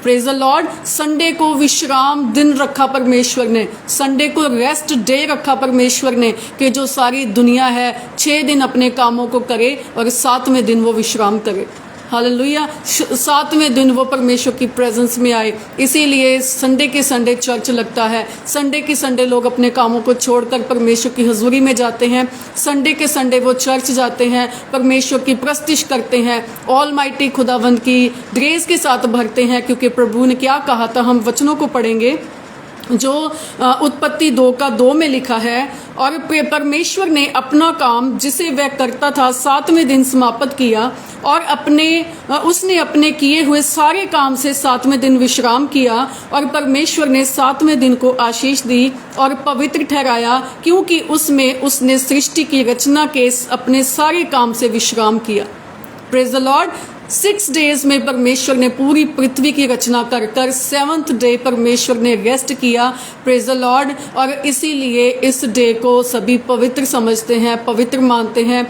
Praise the Lord. संडे को विश्राम दिन रखा परमेश्वर ने, संडे को रेस्ट डे रखा परमेश्वर ने, कि जो सारी दुनिया है 6 दिन अपने कामों को करे और 7वें दिन वो विश्राम करे। हालेलुया। 7वें दिन वो परमेश्वर की प्रेजेंस में आए। इसीलिए संडे के संडे चर्च लगता है। संडे के संडे लोग अपने कामों को छोड़कर परमेश्वर की हजूरी में जाते हैं। संडे के संडे वो चर्च जाते हैं, परमेश्वर की प्रस्तिश करते हैं, ऑलमाइटी खुदावंद की ग्रेस के साथ भरते हैं। क्योंकि प्रभु ने क्या कहा था, हम वचनों को पढ़ेंगे जो उत्पत्ति 2:2 में लिखा है, और परमेश्वर ने अपना काम जिसे वह करता था 7वें दिन समाप्त किया, और उसने अपने किए हुए सारे काम से 7वें दिन विश्राम किया, और परमेश्वर ने 7वें दिन को आशीष दी और पवित्र ठहराया, क्योंकि उसमें उसने सृष्टि की रचना के अपने सारे काम से विश्राम किया। Praise the Lord. 6 डेज में परमेश्वर ने पूरी पृथ्वी की रचना कर 7th डे परमेश्वर ने रेस्ट किया। Praise the Lord. और इसीलिए इस डे को सभी पवित्र समझते हैं, पवित्र मानते हैं,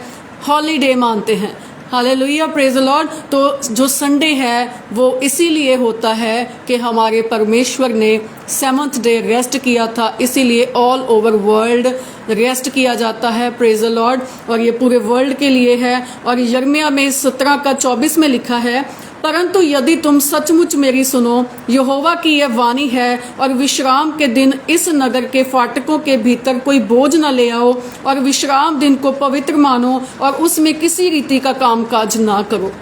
हॉलीडे मानते हैं। Hallelujah, praise the Lord. तो जो संडे है वो इसीलिए होता है कि हमारे परमेश्वर ने 7th डे रेस्ट किया था, इसीलिए ऑल ओवर वर्ल्ड रेस्ट किया जाता है। Praise the Lord. और ये पूरे वर्ल्ड के लिए है। और यिर्मयाह में 17:24 में लिखा है, परंतु यदि तुम सचमुच मेरी सुनो, यहोवा की यह वाणी है, और विश्राम के दिन इस नगर के फाटकों के भीतर कोई बोझ न ले आओ, और विश्राम दिन को पवित्र मानो और उसमें किसी रीति का कामकाज ना करो।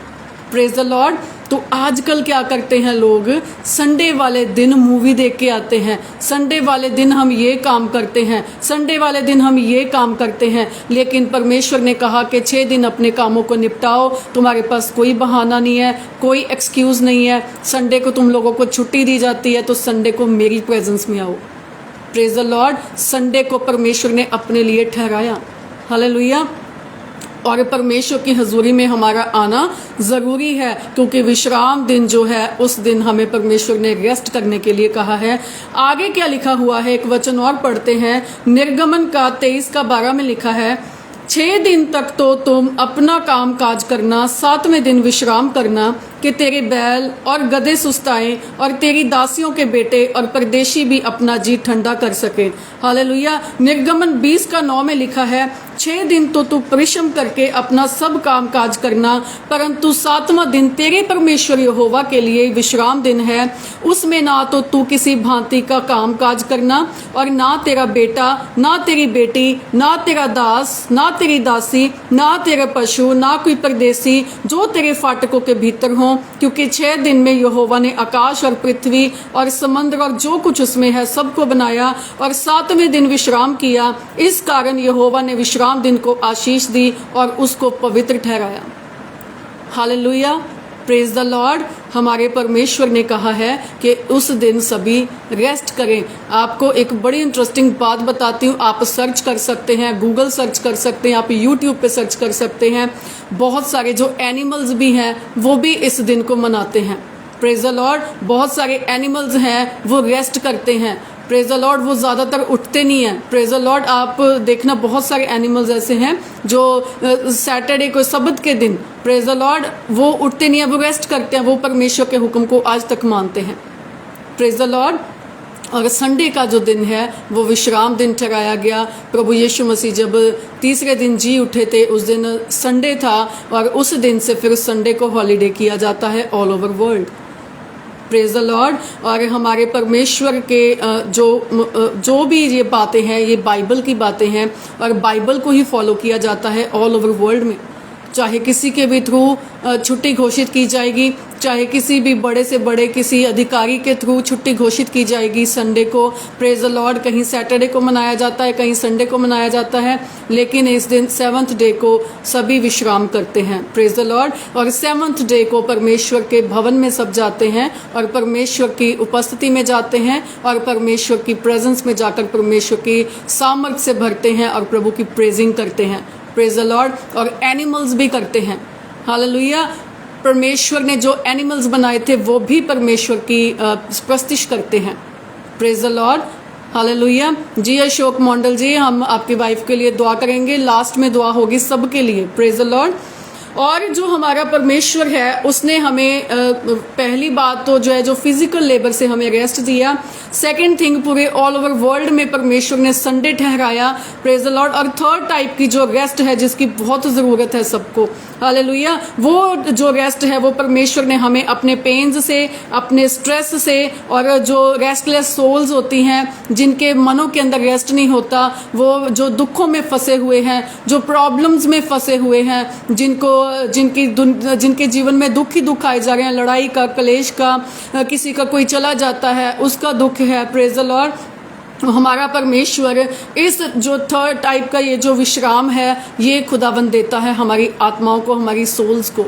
Praise the Lord. तो आजकल क्या करते हैं लोग, संडे वाले दिन मूवी देख के आते हैं, संडे वाले दिन हम ये काम करते हैं, संडे वाले दिन हम ये काम करते हैं। लेकिन परमेश्वर ने कहा कि 6 दिन अपने कामों को निपटाओ, तुम्हारे पास कोई बहाना नहीं है, कोई एक्सक्यूज़ नहीं है। संडे को तुम लोगों को छुट्टी दी जाती है, तो संडे को मेरी प्रेजेंस में आओ। Praise the Lord. संडे को परमेश्वर ने अपने लिए ठहराया। हालेलुया। और परमेश्वर की हजूरी में हमारा आना ज़रूरी है, क्योंकि विश्राम दिन जो है उस दिन हमें परमेश्वर ने रेस्ट करने के लिए कहा है। आगे क्या लिखा हुआ है, एक वचन और पढ़ते हैं। निर्गमन का 23:12 में लिखा है, 6 दिन तक तो तुम अपना काम काज करना, 7वें दिन विश्राम करना, कि तेरे बैल और गधे सुस्ताएं और तेरी दासियों के बेटे और परदेशी भी अपना जी ठंडा कर सके। हालेलुया। निर्गमन 20:9 में लिखा है, 6 दिन तो तू परिश्रम करके अपना सब काम काज करना, परंतु 7वां दिन तेरे परमेश्वर यहोवा के लिए विश्राम दिन है। उसमें ना तो तू किसी भांति का काम काज करना, और ना तेरा बेटा, ना तेरी बेटी, ना तेरा दास, ना तेरी दासी, ना तेरे पशु, ना कोई परदेसी जो तेरे फाटकों के भीतर हो, क्योंकि 6 दिन में यहोवा ने आकाश और पृथ्वी और समुद्र और जो कुछ उसमें है सबको बनाया, और 7वें दिन विश्राम किया। इस कारण यहोवा ने विश्राम दिन को आशीष दी और उसको पवित्र ठहराया। Hallelujah, praise the Lord. हमारे परमेश्वर ने कहा है कि उस दिन सभी रेस्ट करें। आपको एक बड़ी इंटरेस्टिंग बात बताती हूँ। आप सर्च कर सकते हैं, गूगल सर्च कर सकते हैं, आप यूट्यूब पे सर्च कर सकते हैं। बहुत सारे जो एनिमल्स भी हैं वो भी इस दिन को मनाते हैं। Praise the Lord. बहुत सारे एनिमल्स हैं वो रेस्ट करते हैं। Praise the Lord. वो ज़्यादातर उठते नहीं हैं। Praise the Lord. आप देखना बहुत सारे एनिमल्स ऐसे हैं जो सैटरडे को, सब्त के दिन, प्रेज द लॉर्ड, वो उठते नहीं हैं, वो रेस्ट करते हैं। वो परमेश्वर के हुक्म को आज तक मानते हैं। Praise the Lord. और संडे का जो दिन है वो विश्राम दिन ठहराया गया। प्रभु यीशु मसीह जब तीसरे दिन जी उठे थे उस दिन संडे था, और उस दिन से फिर संडे को हॉलीडे किया जाता है all over world. Praise the Lord. और हमारे परमेश्वर के जो भी ये बातें हैं ये बाइबल की बातें हैं, और बाइबल को ही फॉलो किया जाता है ऑल ओवर वर्ल्ड में। चाहे किसी के भी थ्रू छुट्टी घोषित की जाएगी, चाहे किसी भी बड़े से बड़े किसी अधिकारी के थ्रू छुट्टी घोषित की जाएगी संडे को। Praise the Lord. कहीं सैटरडे को मनाया जाता है, कहीं संडे को मनाया जाता है, लेकिन इस दिन 7th डे को सभी विश्राम करते हैं। Praise the Lord. और 7th डे को परमेश्वर के भवन में सब जाते हैं और परमेश्वर की उपस्थिति में जाते हैं और परमेश्वर की प्रेजेंस में जाकर परमेश्वर की सामर्थ से भरते हैं और प्रभु की प्रेजिंग करते हैं। Praise the Lord. और एनिमल्स भी करते हैं। हालेलुया। परमेश्वर ने जो एनिमल्स बनाए थे वो भी परमेश्वर की प्रस्तिश करते हैं। Praise the lord. हालेलुया। जी अशोक मंडल जी, हम आपकी वाइफ के लिए दुआ करेंगे। लास्ट में दुआ होगी सबके लिए। Praise the Lord. और जो हमारा परमेश्वर है उसने हमें पहली बात तो जो है जो फिजिकल लेबर से हमें रेस्ट दिया। सेकंड थिंग, पूरे ऑल ओवर वर्ल्ड में परमेश्वर ने संडे ठहराया। Praise the Lord. और थर्ड टाइप की जो रेस्ट है जिसकी बहुत ज़रूरत है सबको, हालेलुया, वो जो रेस्ट है वो परमेश्वर ने हमें अपने पेन्स से, अपने स्ट्रेस से, और जो रेस्टलेस सोल्स होती हैं जिनके मनों के अंदर रेस्ट नहीं होता, वो जो दुखों में फंसे हुए हैं, जो प्रॉब्लम्स में फंसे हुए हैं, जिनके जीवन में दुख ही दुख आए जा रहे हैं, लड़ाई का, कलेश का, किसी का कोई चला जाता है उसका दुख है। Praise the Lord. हमारा परमेश्वर इस जो थर्ड टाइप का ये जो विश्राम है ये खुदाबंद देता है हमारी आत्माओं को, हमारी सोल्स को।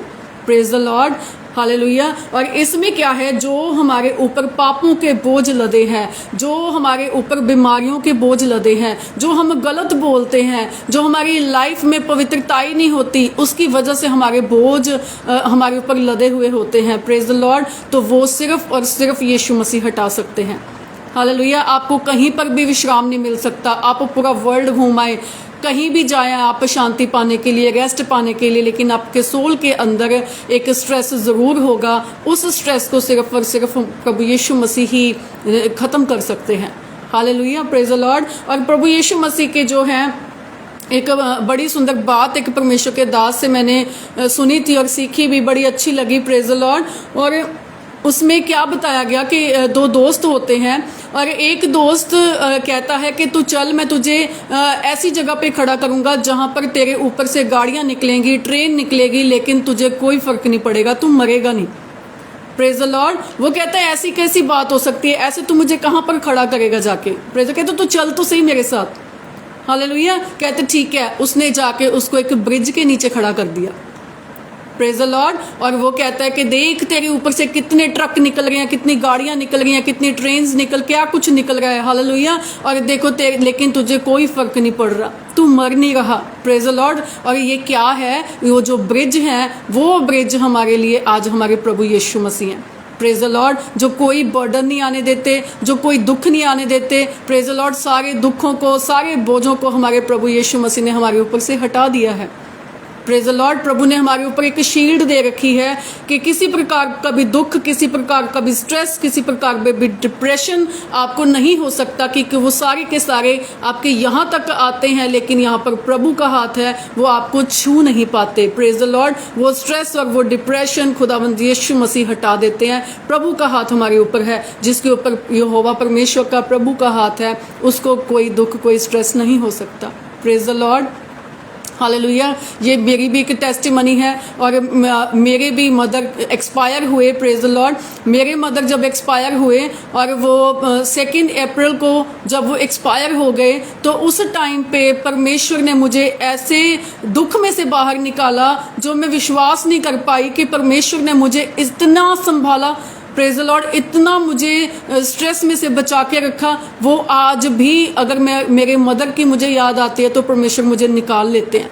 Praise the lord. हालेलुया। और इसमें क्या है, जो हमारे ऊपर पापों के बोझ लदे हैं, जो हमारे ऊपर बीमारियों के बोझ लदे हैं, जो हम गलत बोलते हैं, जो हमारी लाइफ में पवित्रता ही नहीं होती, उसकी वजह से हमारे बोझ हमारे ऊपर लदे हुए होते हैं। Praise the Lord. तो वो सिर्फ और सिर्फ यीशु मसीह हटा सकते हैं। हालेलुया। आपको कहीं पर भी विश्राम नहीं मिल सकता। आप पूरा वर्ल्ड घूमाएं, कहीं भी जाएं आप शांति पाने के लिए, रेस्ट पाने के लिए, लेकिन आपके सोल के अंदर एक स्ट्रेस ज़रूर होगा। उस स्ट्रेस को सिर्फ और सिर्फ प्रभु यीशु मसीह ही ख़त्म कर सकते हैं। हालेलुया। Praise the Lord. और प्रभु यीशु मसीह के जो हैं एक बड़ी सुंदर बात एक परमेश्वर के दास से मैंने सुनी थी और सीखी भी, बड़ी अच्छी लगी। Praise the Lord. और उसमें क्या बताया गया कि 2 दोस्त होते हैं और एक दोस्त कहता है कि तू चल, मैं तुझे ऐसी जगह पे खड़ा करूंगा जहां पर तेरे ऊपर से गाड़ियां निकलेंगी, ट्रेन निकलेगी, लेकिन तुझे कोई फर्क नहीं पड़ेगा, तू मरेगा नहीं। Praise the Lord. वो कहता है ऐसी कैसी बात हो सकती है, ऐसे तू मुझे कहां पर खड़ा करेगा जाके। प्रेज कहते तू चल तो सही मेरे साथ। हालेलुया। कहते ठीक है। उसने जाके उसको एक ब्रिज के नीचे खड़ा कर दिया। Praise the Lord. और वो कहता है कि देख तेरे ऊपर से कितने ट्रक निकल रहे हैं, कितनी गाड़ियां निकल रही हैं, कितनी ट्रेन्स क्या कुछ निकल रहा है। हालेलुया। और देखो लेकिन तुझे कोई फर्क नहीं पड़ रहा, तू मर नहीं रहा। Praise the Lord. और ये क्या है, वो जो ब्रिज है वो ब्रिज हमारे लिए आज हमारे प्रभु यीशु मसीह हैं। Praise the Lord. जो कोई बर्डन नहीं आने देते, जो कोई दुख नहीं आने देते। Praise the Lord. सारे दुखों को, सारे बोझों को हमारे प्रभु यीशु मसीह ने हमारे ऊपर से हटा दिया है। Praise the Lord. प्रभु ने हमारे ऊपर एक शील्ड दे रखी है कि किसी प्रकार का भी दुख, किसी प्रकार का भी स्ट्रेस, किसी प्रकार का भी डिप्रेशन आपको नहीं हो सकता, क्योंकि वो सारे के सारे आपके यहाँ तक आते हैं, लेकिन यहाँ पर प्रभु का हाथ है, वो आपको छू नहीं पाते। Praise the Lord. वो स्ट्रेस और वो डिप्रेशन खुदावंद यीशु मसीह हटा देते हैं। प्रभु का हाथ हमारे ऊपर है, जिसके ऊपर यहोवा परमेश्वर का, प्रभु का हाथ है, उसको कोई दुख, कोई स्ट्रेस नहीं हो सकता। Praise the lord. हालेलुया। ये मेरी भी एक टेस्टिमनी है, और मेरे भी मदर एक्सपायर हुए। Praise the Lord. मेरे मदर जब एक्सपायर हुए और वो 2 अप्रैल को जब वो एक्सपायर हो गए, तो उस टाइम पे परमेश्वर ने मुझे ऐसे दुख में से बाहर निकाला जो मैं विश्वास नहीं कर पाई कि परमेश्वर ने मुझे इतना संभाला। Praise the Lord. इतना मुझे स्ट्रेस में से बचा के रखा। वो आज भी अगर मेरे मदर की मुझे याद आती है तो परमेश्वर मुझे निकाल लेते हैं।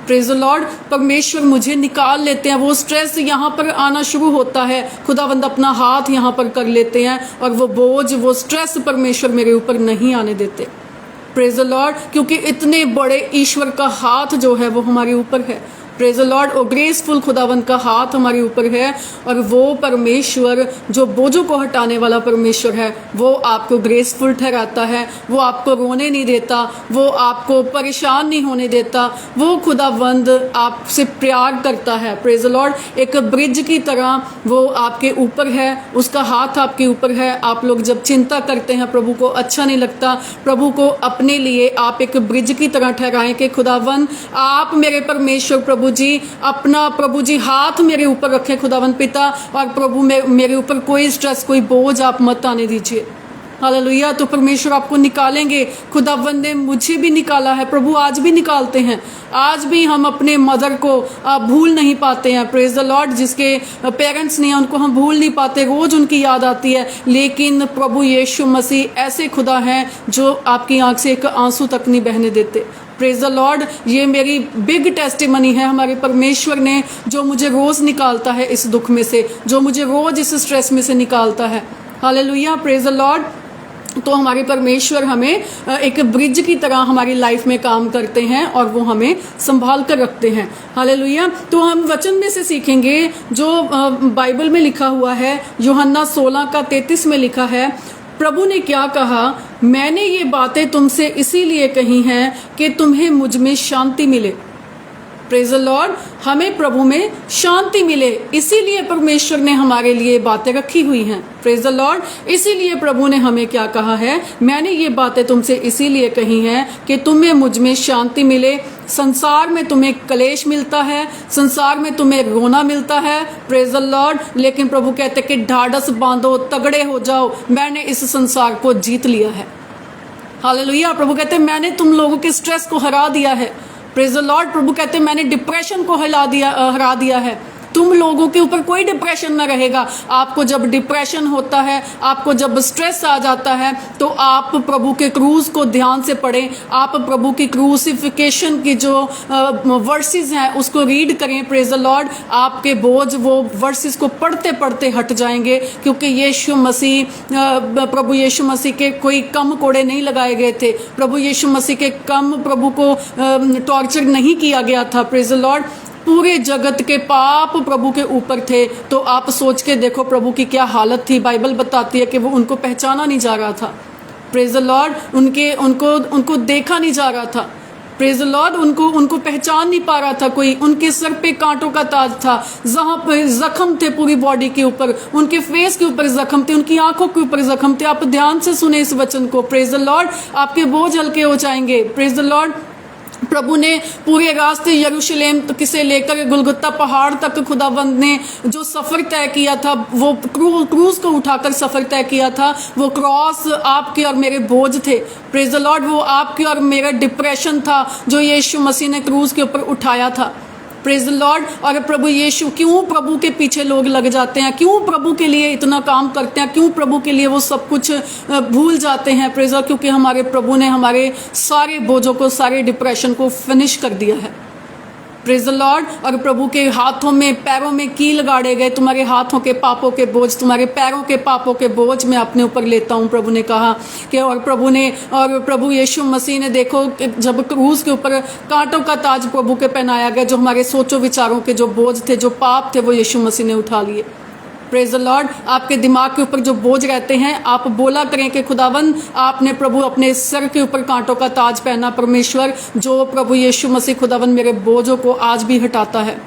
Praise the Lord. परमेश्वर मुझे निकाल लेते हैं। वो स्ट्रेस यहाँ पर आना शुरू होता है, खुदावंद अपना हाथ यहाँ पर कर लेते हैं, और वो बोझ, वो स्ट्रेस परमेश्वर मेरे ऊपर नहीं आने देते। Praise the Lord. क्योंकि इतने बड़े ईश्वर का हाथ जो है वो हमारे ऊपर है। Praise the Lord. और ग्रेसफुल खुदावंद का हाथ हमारे ऊपर है, और वो परमेश्वर जो बोझों को हटाने वाला परमेश्वर है, वो आपको ग्रेसफुल ठहराता है। वो आपको रोने नहीं देता, वो आपको परेशान नहीं होने देता। वो खुदावंद आपसे प्यार करता है। Praise the Lord. एक ब्रिज की तरह वो आपके ऊपर है, उसका हाथ आपके ऊपर है। आप लोग जब चिंता करते हैं, प्रभु को अच्छा नहीं लगता, प्रभु को अपने लिए आप एक ब्रिज की तरह ठहराएं कि खुदावंद आप मेरे परमेश्वर प्रभु जी, अपना प्रभु जी हाथ मेरे ऊपर रखें खुदावंद पिता, और प्रभु मेरे ऊपर कोई स्ट्रेस, कोई बोझ आप मत आने दीजिए। हालेलुया। तो परमेश्वर आपको निकालेंगे। खुदावंद ने मुझे भी निकाला है, प्रभु आज भी निकालते हैं। आज भी हम अपने मदर को भूल नहीं पाते हैं। Praise the Lord. जिसके पेरेंट्स नहीं हैं उनको हम भूल नहीं पाते, रोज उनकी याद आती है, लेकिन प्रभु यीशु मसीह ऐसे खुदा हैं जो आपकी आंख से एक आंसू तक नहीं बहने देते। Praise the Lord. ये मेरी बिग टेस्टिमनी है हमारे परमेश्वर ने, जो मुझे रोज निकालता है इस दुख में से, जो मुझे रोज इस स्ट्रेस में से निकालता है। हालेलुया। Praise the Lord. तो हमारे परमेश्वर हमें एक ब्रिज की तरह हमारी लाइफ में काम करते हैं, और वो हमें संभाल कर रखते हैं। हालेलुया। तो हम वचन में से सीखेंगे जो बाइबल में लिखा हुआ है, यूहन्ना 16:33 में लिखा है, प्रभु ने क्या कहा, मैंने ये बातें तुमसे इसीलिए कही हैं कि तुम्हें मुझ में शांति मिले। Praise the Lord. हमें प्रभु में शांति मिले, इसीलिए परमेश्वर ने हमारे लिए बातें रखी हुई हैं। Praise the Lord. इसीलिए प्रभु ने हमें क्या कहा है, मैंने ये बातें तुमसे इसीलिए कही हैं कि तुम्हें मुझ में शांति मिले। संसार में तुम्हें क्लेश मिलता है, संसार में तुम्हें रोना मिलता है। Praise the Lord. लेकिन प्रभु कहते कि ढाढ़स बांधो, तगड़े हो जाओ, मैंने इस संसार को जीत लिया है। हालेलुया। प्रभु कहते मैंने तुम लोगों के स्ट्रेस को हरा दिया है। Praise the Lord. प्रभु कहते हैं मैंने डिप्रेशन को हरा दिया है। तुम लोगों के ऊपर कोई डिप्रेशन ना रहेगा। आपको जब डिप्रेशन होता है, आपको जब स्ट्रेस आ जाता है, तो आप प्रभु के क्रूज को ध्यान से पढ़ें। आप प्रभु की क्रूसिफिकेशन की जो वर्सेस हैं उसको रीड करें। Praise the Lord. आपके बोझ वो वर्सेस को पढ़ते पढ़ते हट जाएंगे, क्योंकि यीशु मसीह, प्रभु यीशु मसीह के कोई कम कोड़े नहीं लगाए गए थे। प्रभु यीशु मसीह के कम प्रभु को टॉर्चर नहीं किया गया था। Praise the Lord. पूरे जगत के पाप प्रभु के ऊपर थे। तो आप सोच के देखो प्रभु की क्या हालत थी। बाइबल बताती है कि वो उनको पहचाना नहीं जा रहा था। Praise the Lord. उनको देखा नहीं जा रहा था। Praise the Lord. उनको पहचान नहीं पा रहा था कोई। उनके सर पे कांटों का ताज था, जहां पर जख्म थे पूरी बॉडी के ऊपर, उनके फेस के ऊपर जख्म थे, उनकी आंखों के ऊपर जख्म थे। आप ध्यान से सुने इस वचन को। Praise the Lord. आपके बोझ हल्के हो जाएंगे। Praise the Lord. प्रभु ने पूरे रास्ते यरूशलेम से लेकर गुलगुत्ता पहाड़ तक खुदावंद ने जो सफ़र तय किया था, वो क्रूज को उठाकर सफ़र तय किया था। वो क्रॉस आपके और मेरे बोझ थे। Praise the Lord. वो आपके और मेरा डिप्रेशन था जो यीशु मसीह ने क्रूज के ऊपर उठाया था। Praise the Lord. और प्रभु यीशु, क्यों प्रभु के पीछे लोग लग जाते हैं, क्यों प्रभु के लिए इतना काम करते हैं, क्यों प्रभु के लिए वो सब कुछ भूल जाते हैं। प्रेज द, क्योंकि हमारे प्रभु ने हमारे सारे बोझों को, सारे डिप्रेशन को फिनिश कर दिया है। Praise the Lord. और प्रभु के हाथों में पैरों में कील गाड़े गए, तुम्हारे हाथों के पापों के बोझ, तुम्हारे पैरों के पापों के बोझ मैं अपने ऊपर लेता हूँ, प्रभु ने कहा कि। और प्रभु यीशु मसीह ने देखो जब क्रूस के ऊपर कांटों का ताज प्रभु के पहनाया गया, जो हमारे सोचो विचारों के जो बोझ थे, जो पाप थे, वो यीशु मसीह ने उठा लिए। Praise the Lord. आपके दिमाग के ऊपर जो बोझ रहते हैं, आप बोला करें कि खुदावन आपने प्रभु अपने सर के ऊपर कांटों का ताज पहना। परमेश्वर जो प्रभु यीशु मसीह खुदावन मेरे बोझों को आज भी हटाता है।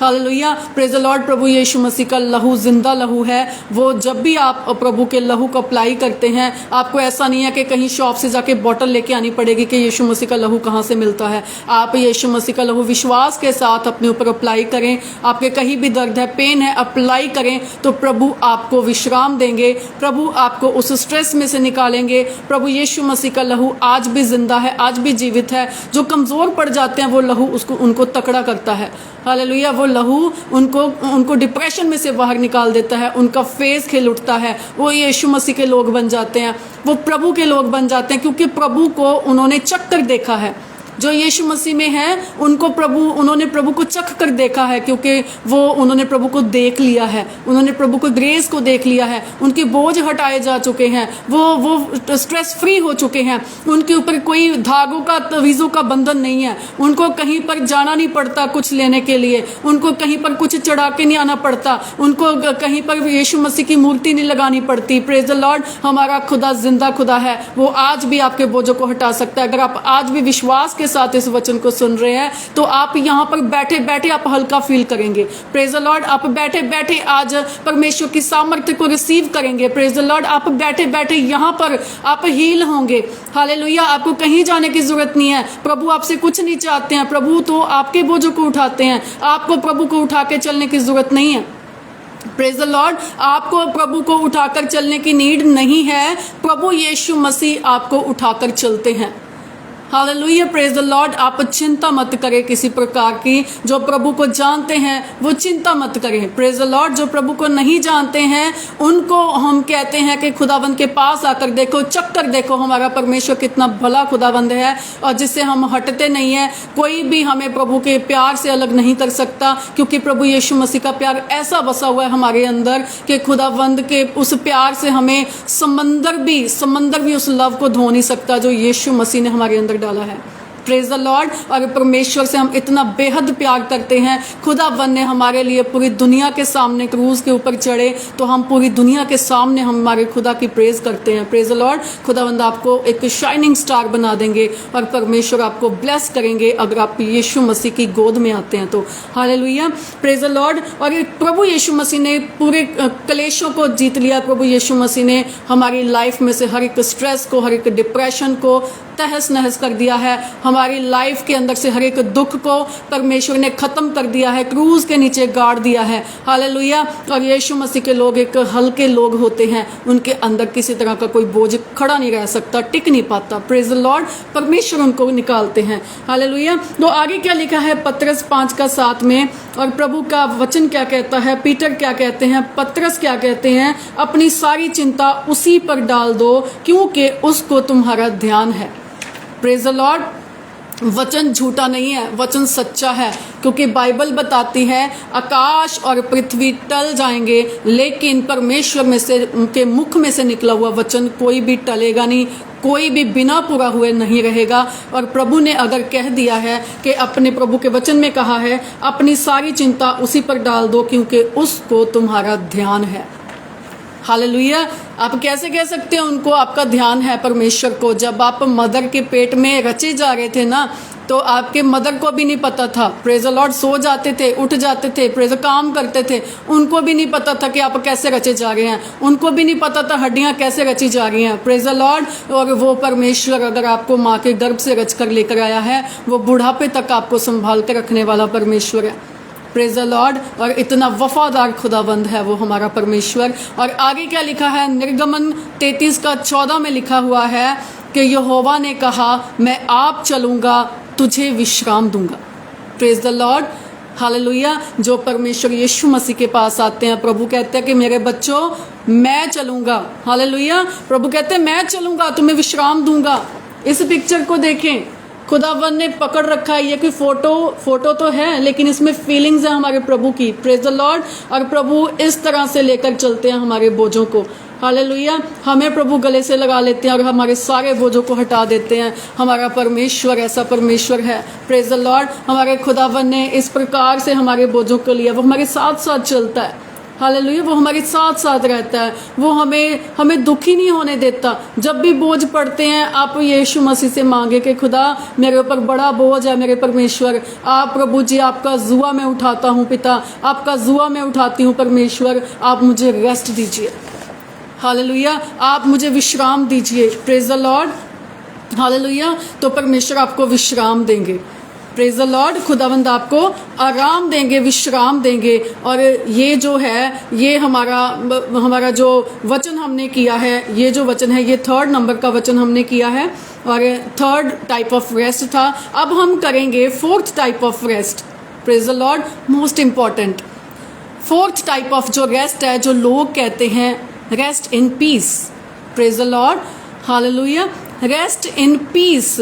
Hallelujah, praise the Lord. प्रभु यीशु मसीह का लहू जिंदा लहू है। वो जब भी आप प्रभु के लहू को अप्लाई करते हैं, आपको ऐसा नहीं है कि कहीं शॉप से जाके बॉटल लेके आनी पड़ेगी कि यीशु मसीह का लहू कहाँ से मिलता है। आप यीशु मसीह का लहू विश्वास के साथ अपने ऊपर अप्लाई करें। आपके कहीं भी दर्द है, पेन है, अप्लाई करें तो प्रभु आपको विश्राम देंगे, प्रभु आपको उस स्ट्रेस में से निकालेंगे। प्रभु यीशु मसीह का लहू आज भी जिंदा है, आज भी जीवित है। जो कमज़ोर पड़ जाते हैं वो लहू उनको तकड़ा करता है। हालेलुया, वो लहू उनको डिप्रेशन में से बाहर निकाल देता है, उनका फेस खिल उठता है, वो यीशु मसीह के लोग बन जाते हैं, वो प्रभु के लोग बन जाते हैं, क्योंकि प्रभु को उन्होंने चख कर देखा है। जो यीशु मसीह में है उन्होंने प्रभु को चख कर देखा है, क्योंकि उन्होंने प्रभु को देख लिया है, उन्होंने प्रभु को ग्रेस को देख लिया है। उनके बोझ हटाए जा चुके हैं, वो स्ट्रेस फ्री हो चुके हैं। उनके ऊपर कोई धागों का तवीज़ों का बंधन नहीं है। उनको कहीं पर जाना नहीं पड़ता कुछ लेने के लिए, उनको कहीं पर कुछ चढ़ा के नहीं आना पड़ता, उनको कहीं पर यीशु मसीह की मूर्ति नहीं लगानी पड़ती। Praise the Lord. हमारा खुदा जिंदा खुदा है, वो आज भी आपके बोझों को हटा सकता है। अगर आप आज भी विश्वास के साथ इस वचन को सुन रहे हैं तो आप यहाँ पर बैठे बैठे आप हल्का फील करेंगे। Praise the Lord. आप बैठे बैठे आज परमेश्वर की सामर्थ्य को रिसीव करेंगे। Praise the Lord. आप बैठे बैठे यहाँ पर आप हील होंगे। हालेलुया। आपको कहीं जाने की जरूरत नहीं है। प्रभु आपसे कुछ नहीं चाहते हैं, प्रभु तो आपके बोझों को उठाते हैं। आपको प्रभु को उठा के चलने की जरूरत नहीं है। Praise the Lord. आपको प्रभु को उठाकर चलने की नीड नहीं है, प्रभु यीशु मसीह आपको उठाकर चलते हैं। Hallelujah, praise the Lord. आप चिंता मत करें किसी प्रकार की। जो प्रभु को जानते हैं वो चिंता मत करें। Praise the Lord. जो प्रभु को नहीं जानते हैं उनको हम कहते हैं कि खुदावंद के पास आकर देखो, चख कर देखो हमारा परमेश्वर कितना भला खुदावंद है और जिससे हम हटते नहीं है। कोई भी हमें प्रभु के प्यार से अलग नहीं कर सकता, क्योंकि प्रभु यीशु मसीह का प्यार ऐसा बसा हुआ है हमारे अंदर कि खुदावंद के उस प्यार से हमें समंदर भी उस लव को धो नहीं सकता जो यीशु मसीह ने हमारे अंदर डाला है। Praise the Lord. और परमेश्वर से हम इतना बेहद प्यार करते हैं। खुदावन ने हमारे लिए पूरी दुनिया के सामने क्रूज के ऊपर चढ़े तो हम पूरी दुनिया के सामने हमारे खुदा की प्रेज करते हैं। Praise the lord. खुदावंद आपको एक शाइनिंग स्टार बना देंगे और परमेश्वर आपको ब्लेस करेंगे अगर आप यीशु मसीह की गोद में आते हैं तो। Hallelujah, praise the Lord. और प्रभु यीशु मसीह ने पूरे क्लेशों को जीत लिया। प्रभु यीशु मसीह ने हमारी लाइफ में से हर एक स्ट्रेस को, हर एक डिप्रेशन को तहस नहस कर दिया है। हमारी लाइफ के अंदर से हर एक दुख को परमेश्वर ने खत्म कर दिया है, क्रूज के नीचे गाड़ दिया है। हालेलुया। और यीशु मसीह के लोग एक हल्के लोग होते हैं, उनके अंदर किसी तरह का कोई बोझ खड़ा नहीं रह सकता, टिक नहीं पाता। Praise the Lord. परमेश्वर उनको निकालते हैं। हालेलुया। तो आगे क्या लिखा है पतरस 5:7 में, और प्रभु का वचन क्या कहता है, पीटर क्या कहते हैं, पतरस क्या कहते हैं, अपनी सारी चिंता उसी पर डाल दो क्योंकि उसको तुम्हारा ध्यान है। Praise the Lord. वचन झूठा नहीं है, वचन सच्चा है, क्योंकि बाइबल बताती है आकाश और पृथ्वी टल जाएंगे लेकिन परमेश्वर में से, उनके मुख में से निकला हुआ वचन कोई भी टलेगा नहीं, कोई भी बिना पूरा हुए नहीं रहेगा। और प्रभु ने अगर कह दिया है कि अपने प्रभु के वचन में कहा है अपनी सारी चिंता उसी पर डाल दो क्योंकि उसको तुम्हारा ध्यान है। हालेलुया। आप कैसे कह सकते हैं उनको आपका ध्यान है परमेश्वर को? जब आप मदर के पेट में रचे जा रहे थे ना, तो आपके मदर को भी नहीं पता था। Praise the Lord. सो जाते थे, उठ जाते थे, प्रेज काम करते थे, उनको भी नहीं पता था कि आप कैसे रचे जा रहे हैं, उनको भी नहीं पता था हड्डियां कैसे रची जा रही हैं। Praise the Lord. और वो परमेश्वर अगर आपको माँ के गर्भ से रच कर लेकर आया है, वो बुढ़ापे तक आपको संभाल के रखने वाला परमेश्वर है। Praise the Lord. और इतना वफादार खुदाबंद है वो हमारा परमेश्वर। और आगे क्या लिखा है, निर्गमन 33:14 में लिखा हुआ है कि यहोवा ने कहा मैं आप चलूँगा, तुझे विश्राम दूंगा। Praise the lord. हालेलुया। जो परमेश्वर यीशु मसीह के पास आते हैं, प्रभु कहते हैं कि मेरे बच्चों मैं चलूँगा। हालेलुया। प्रभु कहते हैं मैं चलूँगा, तुम्हें विश्राम दूंगा। इस पिक्चर को देखें। खुदावन ने पकड़ रखा है। ये कोई फोटो तो है, लेकिन इसमें फीलिंग्स है हमारे प्रभु की। Praise the Lord. और प्रभु इस तरह से लेकर चलते हैं हमारे बोझों को। हालेलुया। हमें प्रभु गले से लगा लेते हैं और हमारे सारे बोझों को हटा देते हैं। हमारा परमेश्वर ऐसा परमेश्वर है। Praise the Lord. हमारे खुदावन ने इस प्रकार से हमारे बोझों को लिया। वो हमारे साथ साथ चलता है। हालेलुया। वो हमारे साथ साथ रहता है। वो हमें दुखी नहीं होने देता। जब भी बोझ पड़ते हैं, आप यीशु मसीह से मांगे कि खुदा मेरे ऊपर बड़ा बोझ है मेरे परमेश्वर। आप प्रभु जी, आपका जुआ मैं उठाता हूँ पिता, आपका जुआ मैं उठाती हूँ परमेश्वर। आप मुझे रेस्ट दीजिए। हालेलुया। आप मुझे विश्राम दीजिए। Praise the lord. हालेलुया। तो परमेश्वर आपको विश्राम देंगे। Praise the lord. खुदावंद आपको आराम देंगे, विश्राम देंगे। और ये जो है, ये हमारा जो वचन हमने किया है, ये जो वचन है, ये 3rd नंबर का वचन हमने किया है और 3rd टाइप ऑफ रेस्ट था। अब हम करेंगे 4th type of rest. Praise the Lord. Most important 4th type of जो रेस्ट है, जो लोग कहते हैं rest in peace. Praise the lord. Hallelujah. Rest in piece.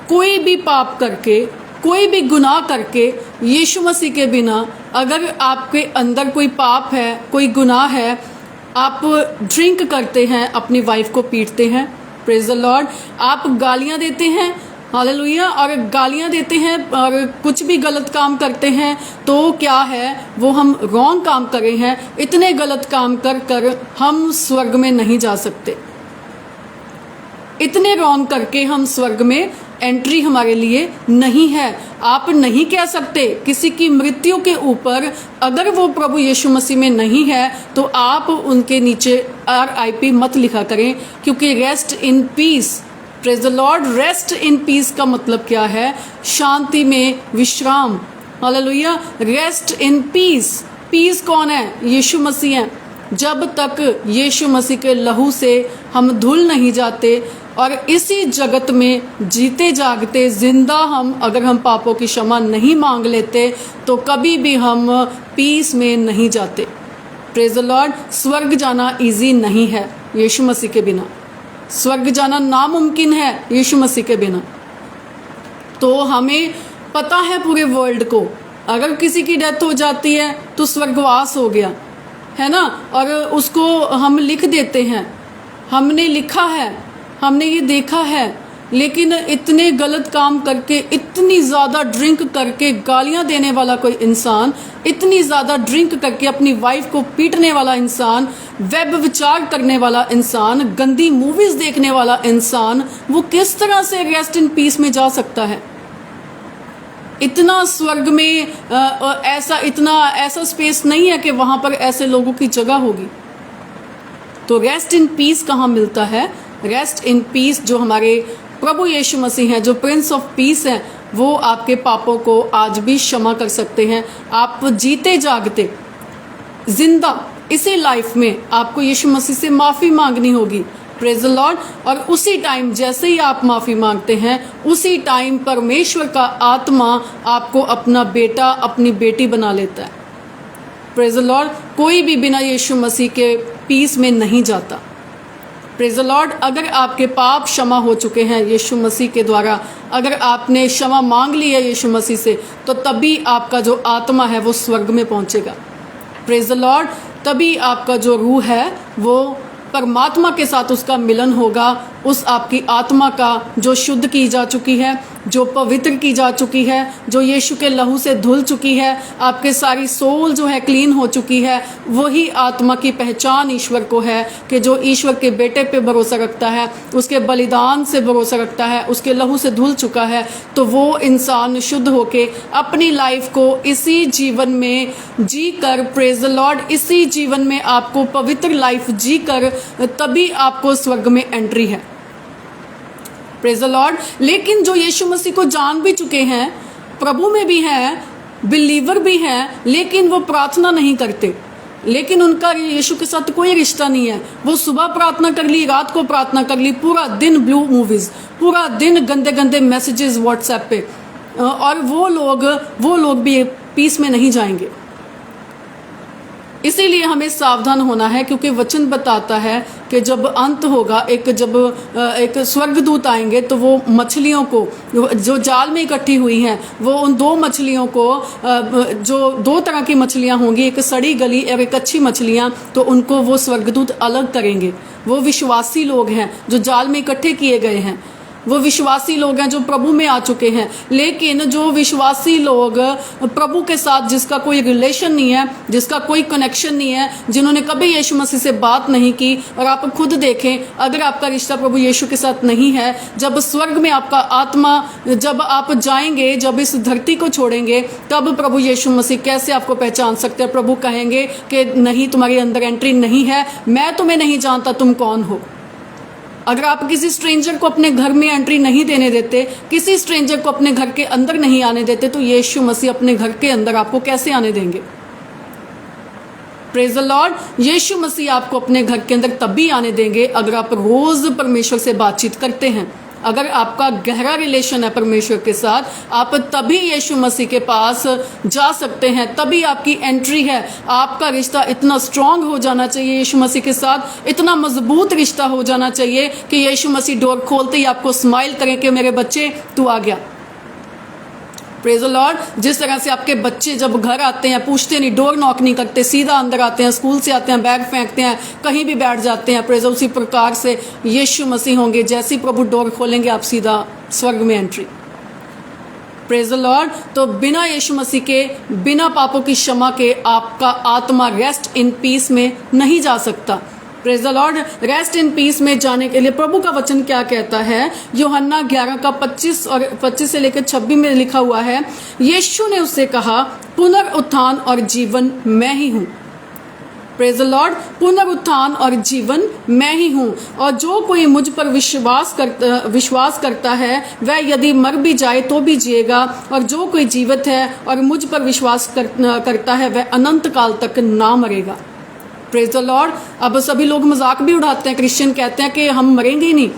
कोई भी पाप करके, कोई भी गुनाह करके, यीशु मसीह के बिना, अगर आपके अंदर कोई पाप है, कोई गुनाह है, आप ड्रिंक करते हैं, अपनी वाइफ को पीटते हैं। Praise the Lord. आप गालियां देते हैं। हालेलुया। और गालियां देते हैं और कुछ भी गलत काम करते हैं, तो क्या है, वो हम रॉन्ग काम कर रहे हैं। इतने गलत काम कर कर हम स्वर्ग में नहीं जा सकते। इतने रॉन्ग करके हम स्वर्ग में एंट्री हमारे लिए नहीं है। आप नहीं कह सकते किसी की मृत्यु के ऊपर, अगर वो प्रभु यीशु मसीह में नहीं है, तो आप उनके नीचे RIP मत लिखा करें, क्योंकि rest in peace. Praise the lord. Rest in peace का मतलब क्या है? शांति में विश्राम। Hallelujah. Rest in peace. Peace कौन है? यीशु मसीह है। जब तक यीशु मसीह के लहू से हम धुल नहीं जाते और इसी जगत में जीते जागते जिंदा अगर हम पापों की क्षमा नहीं मांग लेते, तो कभी भी हम पीस में नहीं जाते। Praise the Lord. स्वर्ग जाना इजी नहीं है यीशु मसीह के बिना। स्वर्ग जाना नामुमकिन है यीशु मसीह के बिना। तो हमें पता है पूरे वर्ल्ड को, अगर किसी की डेथ हो जाती है तो स्वर्गवास हो गया, है ना। और उसको हम लिख देते हैं, हमने लिखा है, हमने ये देखा है। लेकिन इतने गलत काम करके, इतनी ज़्यादा ड्रिंक करके गालियां देने वाला कोई इंसान, इतनी ज़्यादा ड्रिंक करके अपनी वाइफ को पीटने वाला इंसान, वेब विचार करने वाला इंसान, गंदी मूवीज़ देखने वाला इंसान, वो किस तरह से रेस्ट इन पीस में जा सकता है? इतना स्वर्ग में ऐसा स्पेस नहीं है कि वहाँ पर ऐसे लोगों की जगह होगी। तो रेस्ट इन पीस कहाँ मिलता है? रेस्ट इन पीस जो हमारे प्रभु यीशु मसीह हैं, जो प्रिंस ऑफ पीस हैं, वो आपके पापों को आज भी क्षमा कर सकते हैं। आप जीते जागते जिंदा इसी लाइफ में आपको यीशु मसीह से माफ़ी मांगनी होगी। Praise the Lord. और उसी टाइम जैसे ही आप माफ़ी मांगते हैं, उसी टाइम परमेश्वर का आत्मा आपको अपना बेटा, अपनी बेटी बना लेता है। Praise the Lord. कोई भी बिना यीशु मसीह के पीस में नहीं जाता। Praise the Lord. अगर आपके पाप क्षमा हो चुके हैं यीशु मसीह के द्वारा, अगर आपने क्षमा मांग ली है यीशु मसीह से, तो तभी आपका जो आत्मा है वो स्वर्ग में पहुंचेगा। Praise the Lord. तभी आपका जो रूह है वो परमात्मा के साथ उसका मिलन होगा। उस आपकी आत्मा का जो शुद्ध की जा चुकी है, जो पवित्र की जा चुकी है, जो यीशु के लहू से धुल चुकी है, आपके सारी सोल जो है क्लीन हो चुकी है, वही आत्मा की पहचान ईश्वर को है कि जो ईश्वर के बेटे पे भरोसा रखता है, उसके बलिदान से भरोसा रखता है, उसके लहू से धुल चुका है, तो वो इंसान शुद्ध होके अपनी लाइफ को इसी जीवन में जी कर, प्रेज द लॉर्ड, इसी जीवन में आपको पवित्र लाइफ जी कर, तभी आपको स्वर्ग में एंट्री है। Praise the Lord. लेकिन जो यीशु मसीह को जान भी चुके हैं, प्रभु में भी हैं, बिलीवर भी हैं, लेकिन वो प्रार्थना नहीं करते, लेकिन उनका यीशु के साथ कोई रिश्ता नहीं है। वो सुबह प्रार्थना कर ली, रात को प्रार्थना कर ली, पूरा दिन ब्लू मूवीज, पूरा दिन गंदे गंदे मैसेजेस व्हाट्सएप पे, और वो लोग भी पीस में नहीं जाएंगे। इसीलिए हमें सावधान होना है, क्योंकि वचन बताता है कि जब अंत होगा, एक स्वर्गदूत आएंगे तो वो मछलियों को जो जाल में इकट्ठी हुई हैं, वो उन दो मछलियों को, जो दो तरह की मछलियां होंगी, एक सड़ी गली और एक अच्छी मछलियां, तो उनको वो स्वर्गदूत अलग करेंगे। वो विश्वासी लोग हैं जो जाल में इकट्ठे किए गए हैं, वो विश्वासी लोग हैं जो प्रभु में आ चुके हैं। लेकिन जो विश्वासी लोग प्रभु के साथ जिसका कोई रिलेशन नहीं है, जिसका कोई कनेक्शन नहीं है, जिन्होंने कभी यीशु मसीह से बात नहीं की, और आप खुद देखें अगर आपका रिश्ता प्रभु यीशु के साथ नहीं है, जब स्वर्ग में आपका आत्मा, जब आप जाएंगे, जब इस धरती को छोड़ेंगे, तब प्रभु यीशु मसीह कैसे आपको पहचान सकते हैं। प्रभु कहेंगे कि नहीं, तुम्हारे अंदर एंट्री नहीं है, मैं तुम्हें नहीं जानता, तुम कौन हो। अगर आप किसी स्ट्रेंजर को अपने घर में एंट्री नहीं देने देते, किसी स्ट्रेंजर को अपने घर के अंदर नहीं आने देते, तो यीशु मसीह अपने घर के अंदर आपको कैसे आने देंगे? Praise the Lord. यीशु मसीह आपको अपने घर के अंदर तभी आने देंगे अगर आप रोज परमेश्वर से बातचीत करते हैं, अगर आपका गहरा रिलेशन है परमेश्वर के साथ, आप तभी यीशु मसीह के पास जा सकते हैं, तभी आपकी एंट्री है। आपका रिश्ता इतना स्ट्रांग हो जाना चाहिए यीशु मसीह के साथ, इतना मजबूत रिश्ता हो जाना चाहिए कि यीशु मसीह डोर खोलते ही आपको स्माइल करें कि मेरे बच्चे तू आ गया। Praise the Lord. जिस तरह से आपके बच्चे जब घर आते हैं, पूछते नहीं, डोर नॉक नहीं करते, सीधा अंदर आते हैं, स्कूल से आते हैं, बैग फेंकते हैं, कहीं भी बैठ जाते हैं, प्रेज, उसी प्रकार से यीशु मसीह होंगे। जैसे ही प्रभु डोर खोलेंगे, आप सीधा स्वर्ग में एंट्री। Praise the Lord. तो बिना यीशु मसीह के, बिना पापों की क्षमा के आपका आत्मा रेस्ट इन पीस में नहीं जा सकता। Praise the lord. Rest in piece में जाने के लिए प्रभु का वचन क्या कहता है? यूहन्ना 11 का 25 से लेकर 26 में लिखा हुआ है, यीशु ने उससे कहा, पुनरुत्थान और जीवन मैं ही हूँ। Praise the Lord. पुनरुत्थान और जीवन मैं ही हूँ, और जो कोई मुझ पर विश्वास करता है वह यदि मर भी जाए तो भी जिएगा, और जो कोई जीवित है और मुझ पर विश्वास करता है वह अनंत काल तक ना मरेगा। Praise the Lord. अब सभी लोग मजाक भी उड़ाते हैं, क्रिश्चियन कहते हैं कि हम मरेंगे ही नहीं।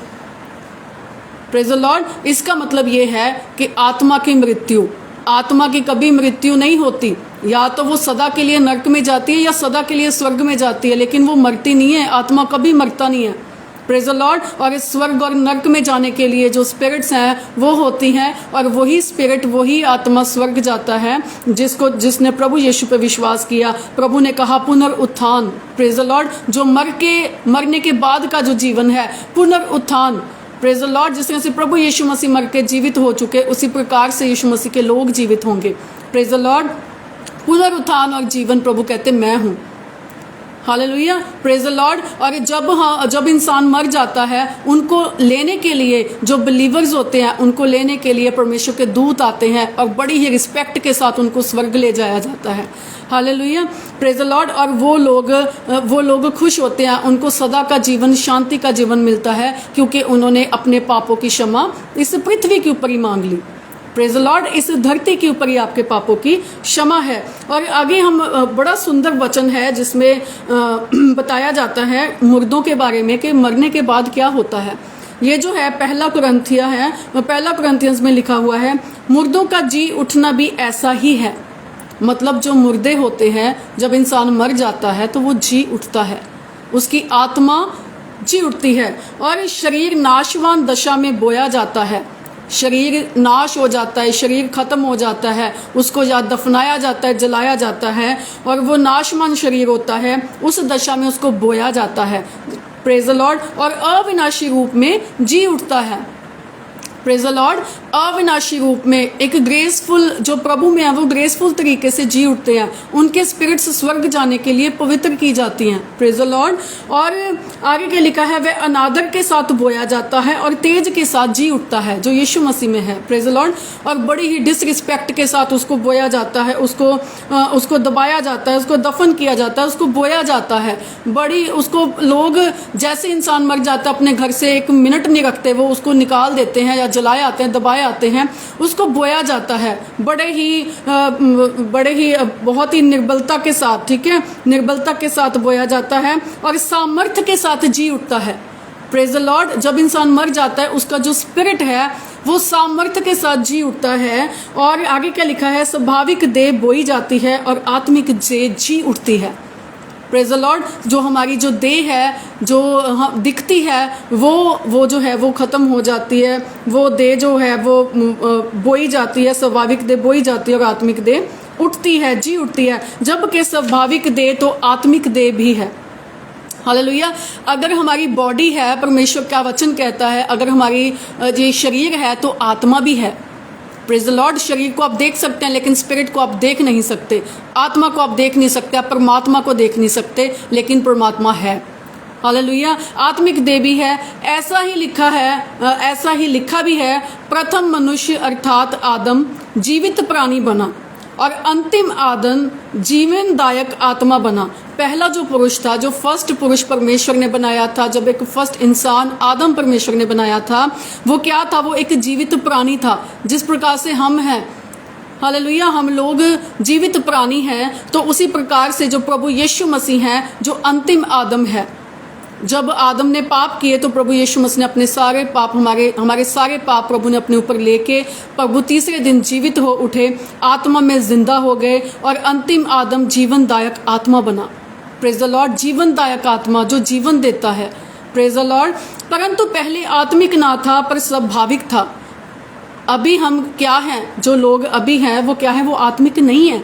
Praise the Lord. इसका मतलब ये है कि आत्मा की कभी मृत्यु नहीं होती। या तो वो सदा के लिए नरक में जाती है या सदा के लिए स्वर्ग में जाती है, लेकिन वो मरती नहीं है। आत्मा कभी मरता नहीं है। Praise the Lord. और इस स्वर्ग और नरक में जाने के लिए जो स्पिरिट्स हैं वो होती हैं, और वही स्पिरिट, वही आत्मा स्वर्ग जाता है जिसने प्रभु यीशु पे विश्वास किया। प्रभु ने कहा पुनरुत्थान। Praise the Lord. जो मरने के बाद का जो जीवन है, पुनरुत्थान। Praise the Lord. जिस तरह से प्रभु यीशु मसीह मर के जीवित हो चुके, उसी प्रकार से यीशु मसीह के लोग जीवित होंगे। Praise the Lord. पुनरुत्थान और जीवन प्रभु कहते मैं हूँ। हालेलुया। Praise the Lord. और जब इंसान मर जाता है, उनको लेने के लिए, जो बिलीवर्स होते हैं, उनको लेने के लिए परमेश्वर के दूत आते हैं और बड़ी ही रिस्पेक्ट के साथ उनको स्वर्ग ले जाया जाता है। हालेलुया। Praise the Lord. और वो लोग खुश होते हैं, उनको सदा का जीवन, शांति का जीवन मिलता है, क्योंकि उन्होंने अपने पापों की क्षमा इस पृथ्वी के ऊपर ही मांग ली। Praise the Lord. इस धरती के ऊपर ही आपके पापों की क्षमा है। और आगे हम बड़ा सुंदर वचन है जिसमें बताया जाता है मुर्दों के बारे में कि मरने के बाद क्या होता है। ये जो है पहला कुरिन्थियंस में लिखा हुआ है, मुर्दों का जी उठना भी ऐसा ही है। मतलब जो मुर्दे होते हैं, जब इंसान मर जाता है तो वो जी उठता है, उसकी आत्मा जी उठती है, और शरीर नाशवान दशा में बोया जाता है। शरीर नाश हो जाता है, शरीर खत्म हो जाता है, उसको या दफनाया जाता है, जलाया जाता है, और वो नाशवान शरीर होता है, उस दशा में उसको बोया जाता है। Praise the Lord. और अविनाशी रूप में जी उठता है। Praise the Lord. अविनाशी रूप में, एक ग्रेसफुल, जो प्रभु में है वो ग्रेसफुल तरीके से जी उठते हैं। उनके स्पिरिट्स स्वर्ग जाने के लिए पवित्र की जाती हैं। Praise the Lord. और आगे के लिखा है, वह अनादर के साथ बोया जाता है और तेज के साथ जी उठता है, जो यीशु मसीह में है। Praise the Lord. और बड़ी ही डिसरिस्पेक्ट के साथ उसको बोया जाता है, उसको दबाया जाता है, उसको दफन किया जाता है, उसको बोया जाता है। उसको लोग, जैसे इंसान मर जाता है, अपने घर से 1 मिनट नहीं रखते, वो उसको निकाल देते हैं या जलाए आते हैं, दबाए आते हैं, उसको बोया जाता है बड़े ही बहुत ही निर्बलता के साथ। ठीक है, निर्बलता के साथ बोया जाता है और सामर्थ्य के साथ जी उठता है। Praise the Lord. जब इंसान मर जाता है, उसका जो स्पिरिट है वो सामर्थ्य के साथ जी उठता है। और आगे क्या लिखा है, स्वाभाविक देह बोई जाती है और आत्मिक देह जी उठती है। Praise the Lord. जो हमारी जो देह है, जो दिखती है, वो जो है वो ख़त्म हो जाती है। वो देह जो है वो बोई जाती है, स्वाभाविक देह बोई जाती है और आत्मिक देह उठती है, जी उठती है। जबकि स्वाभाविक देह तो आत्मिक देह भी है। हालेलुया। अगर हमारी बॉडी है, परमेश्वर का वचन कहता है, अगर हमारी ये शरीर है तो आत्मा भी है। Praise the Lord. शरीर को आप देख सकते हैं लेकिन स्पिरिट को आप देख नहीं सकते, आत्मा को आप देख नहीं सकते, आप परमात्मा को देख नहीं सकते, लेकिन परमात्मा है। हालेलुया। आत्मिक देह भी है। ऐसा ही लिखा है, ऐसा ही लिखा भी है, प्रथम मनुष्य अर्थात आदम जीवित प्राणी बना और अंतिम आदम जीवनदायक आत्मा बना। पहला जो पुरुष था, जो फर्स्ट पुरुष परमेश्वर ने बनाया था, जब एक फर्स्ट इंसान आदम परमेश्वर ने बनाया था, वो क्या था? वो एक जीवित प्राणी था, जिस प्रकार से हम हैं। हालेलुया। हम लोग जीवित प्राणी हैं, तो उसी प्रकार से जो प्रभु यीशु मसीह हैं, जो अंतिम आदम है। जब आदम ने पाप किए तो प्रभु यीशु मसीह ने अपने सारे पाप, हमारे सारे पाप प्रभु ने अपने ऊपर लेके, प्रभु तीसरे दिन जीवित हो उठे, आत्मा में जिंदा हो गए और अंतिम आदम जीवनदायक आत्मा बना। Praise the Lord. जीवनदायक आत्मा जो जीवन देता है। Praise the Lord. परंतु पहले आत्मिक ना था पर स्वाभाविक था। अभी हम क्या हैं? जो लोग अभी हैं वो क्या है? वो आत्मिक नहीं है।